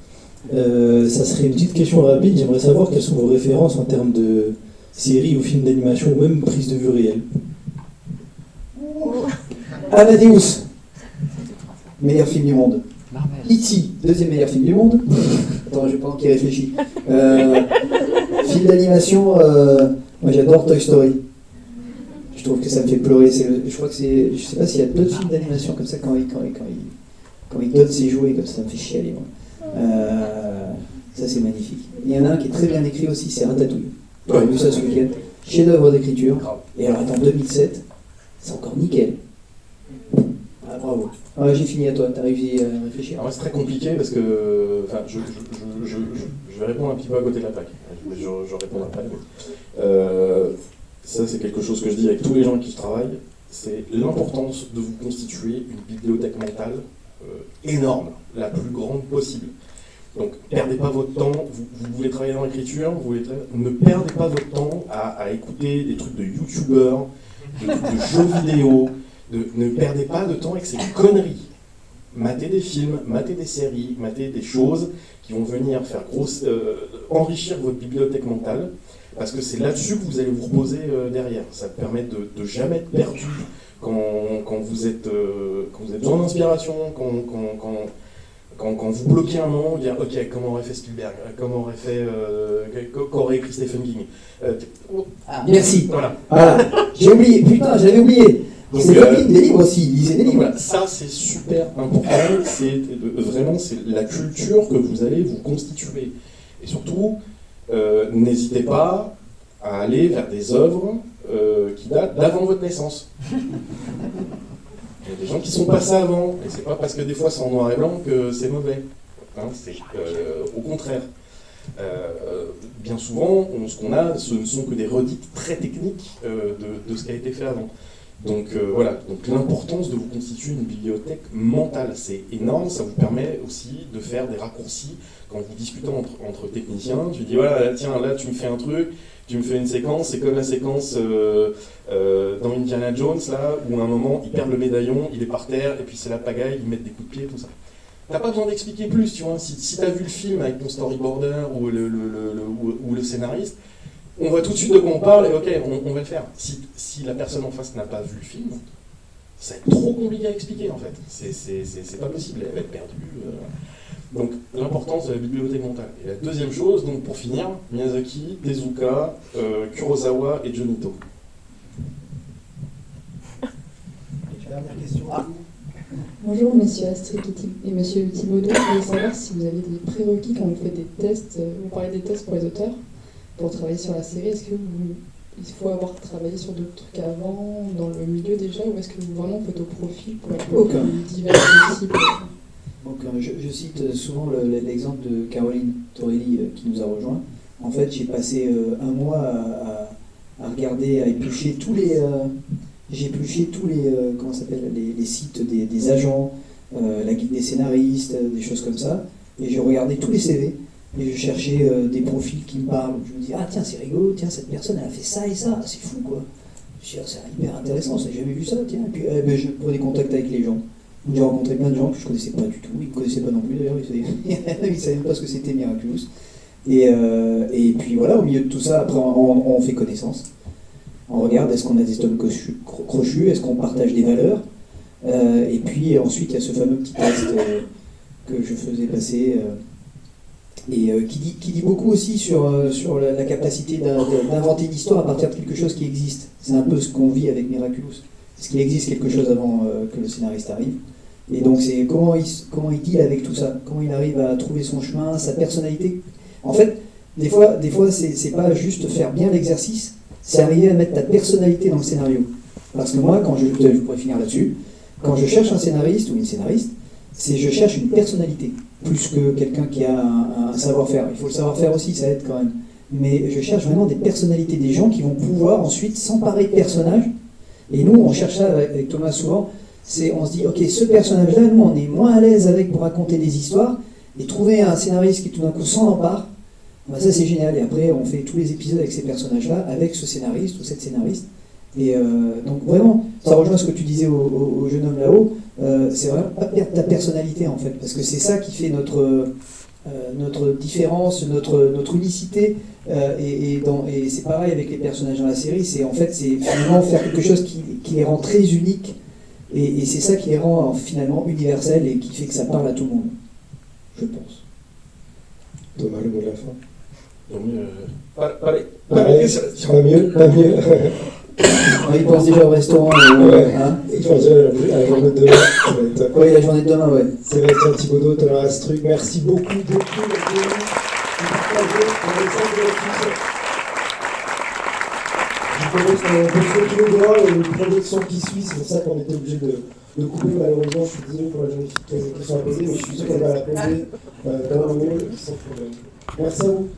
Ça serait une petite question rapide. J'aimerais savoir quelles sont vos références en termes de séries ou films d'animation ou même prise de vue réelle. Amadeus, meilleur film du monde. E.T., deuxième meilleur film du monde. Attends, je vais pendant qu'il réfléchit. Film d'animation, moi j'adore Toy Story. Je trouve que ça me fait pleurer. Je crois que c'est. Je sais pas s'il y a d'autres films d'animation comme ça quand il donne ses jouets, comme ça me fait chialer. Ça c'est magnifique. Il y en a un qui est très bien écrit aussi, c'est Ratatouille. J'ai vu ça ce week-end. Chef-d'œuvre d'écriture. Et alors attends, 2007, c'est encore nickel. Ah, bravo. Ouais, j'ai fini à toi, t'as réussi à réfléchir. Alors, c'est très compliqué parce que je vais répondre un petit peu à côté de la plaque. Je réponds après. Ça, c'est quelque chose que je dis avec tous les gens avec qui je travaille. C'est l'importance de vous constituer une bibliothèque mentale énorme, la plus grande possible. Donc, perdez pas votre temps. Vous voulez travailler dans l'écriture, ne perdez pas votre temps à écouter des trucs de youtubeurs, de jeux vidéo. Ne perdez pas de temps avec ces conneries. Matez des films, matez des séries, matez des choses qui vont venir faire enrichir votre bibliothèque mentale, parce que c'est là-dessus que vous allez vous reposer derrière. Ça permet de jamais être perdu quand vous avez besoin d'inspiration, quand vous bloquez un moment, dire ok, comment aurait fait Spielberg, comment aurait fait, qu'aurait écrit Stephen King. Merci. Voilà. J'ai oublié, putain, j'avais oublié. C'est King, des livres aussi, lisez des livres. Voilà, ça c'est super important, vraiment c'est la culture que vous allez vous constituer. Et surtout, n'hésitez pas à aller vers des œuvres qui datent d'avant votre naissance. Il y a des gens qui sont passés avant, et c'est pas parce que des fois c'est en noir et blanc que c'est mauvais. C'est au contraire. Bien souvent, ce qu'on a, ce ne sont que des redites très techniques de ce qui a été fait avant. Donc voilà, donc l'importance de vous constituer une bibliothèque mentale, c'est énorme, ça vous permet aussi de faire des raccourcis quand vous discutez entre techniciens. Tu dis voilà, tiens, là tu me fais un truc, tu me fais une séquence, c'est comme la séquence dans Indiana Jones, là, où à un moment ils perdent le médaillon, il est par terre, et puis c'est la pagaille, ils mettent des coups de pied, tout ça. t'as pas besoin d'expliquer plus, tu vois. Si t'as vu le film avec ton storyboarder ou le scénariste, on voit tout de suite de quoi on parle et ok, on va le faire. Si la personne en face n'a pas vu le film, ça va être trop compliqué à expliquer en fait. C'est pas possible, elle va être perdue. Donc l'importance de la bibliothèque mentale. Et la deuxième chose, donc pour finir, Miyazaki, Tezuka, Kurosawa et Junito. Dernière question. Bonjour Monsieur Astrid et Monsieur Thibaudot. Je voulais savoir si vous avez des prérequis quand vous faites des tests. Vous parlez des tests pour les auteurs, pour travailler sur la série. Est-ce que il faut avoir travaillé sur d'autres trucs avant, dans le milieu déjà, ou est-ce que vous vraiment faites au profil pour être le plus divers possible? Donc, je cite souvent l'exemple de Caroline Torelli qui nous a rejoint. En fait, j'ai passé un mois à regarder, à éplucher tous les, comment ça s'appelle, les sites des agents, la guide des scénaristes, des choses comme ça. Et je regardais tous les CV et je cherchais des profils qui me parlent. Je me dis, ah tiens, c'est rigolo, tiens, cette personne elle a fait ça et ça, c'est fou quoi. Je dis, ah, c'est hyper intéressant, j'ai jamais vu ça, tiens. Et puis je prenais contact avec les gens. J'ai rencontré plein de gens que je ne connaissais pas du tout, ils ne me connaissaient pas non plus d'ailleurs, ils ne savaient même pas ce que c'était Miraculous. Et puis voilà, au milieu de tout ça, après on fait connaissance. On regarde, est-ce qu'on a des tomes crochus, est-ce qu'on partage des valeurs. Et puis ensuite, il y a ce fameux petit test que je faisais passer, qui dit beaucoup aussi sur la capacité d'inventer une histoire à partir de quelque chose qui existe. C'est un peu ce qu'on vit avec Miraculous. Parce qu'il existe quelque chose avant que le scénariste arrive. Et donc c'est comment il deal avec tout ça, comment il arrive à trouver son chemin, sa personnalité. En fait, des fois c'est pas juste faire bien l'exercice, c'est arriver à mettre ta personnalité dans le scénario. Parce que moi, je pourrais finir là-dessus, quand je cherche un scénariste ou une scénariste, je cherche une personnalité, plus que quelqu'un qui a un savoir-faire. Il faut le savoir-faire aussi, ça aide quand même. Mais je cherche vraiment des personnalités, des gens qui vont pouvoir ensuite s'emparer de personnages. Et nous, on cherche ça avec Thomas souvent, on se dit, ok, ce personnage-là, nous, on est moins à l'aise avec pour raconter des histoires, et trouver un scénariste qui tout d'un coup s'en empare, bah ça c'est génial. Et après, on fait tous les épisodes avec ces personnages-là, avec ce scénariste ou cette scénariste. Et donc vraiment, ça rejoint ce que tu disais au jeune homme là-haut, c'est vraiment pas perdre ta personnalité en fait, parce que c'est ça qui fait notre différence, notre unicité, et c'est pareil avec les personnages dans la série, c'est finalement faire quelque chose qui les rend très uniques, et c'est ça qui les rend finalement universels et qui fait que ça parle à tout le monde, je pense. Thomas, le mot de la fin. Pas mieux. Il pense déjà au restaurant. Ouais. Hein, il pense déjà à la journée de demain. Oui, la journée de demain, ouais. Sébastien Thibaudot, Thomas Astruc, merci beaucoup. Je propose qu'on se retrouve dehors, il y a une projection qui suit, c'est pour ça qu'on était obligé de couper. Malheureusement, je suis désolé pour la jeune fille qui a des questions à poser, mais je suis sûr qu'elle va la poser dans un moment sans problème. Merci à vous.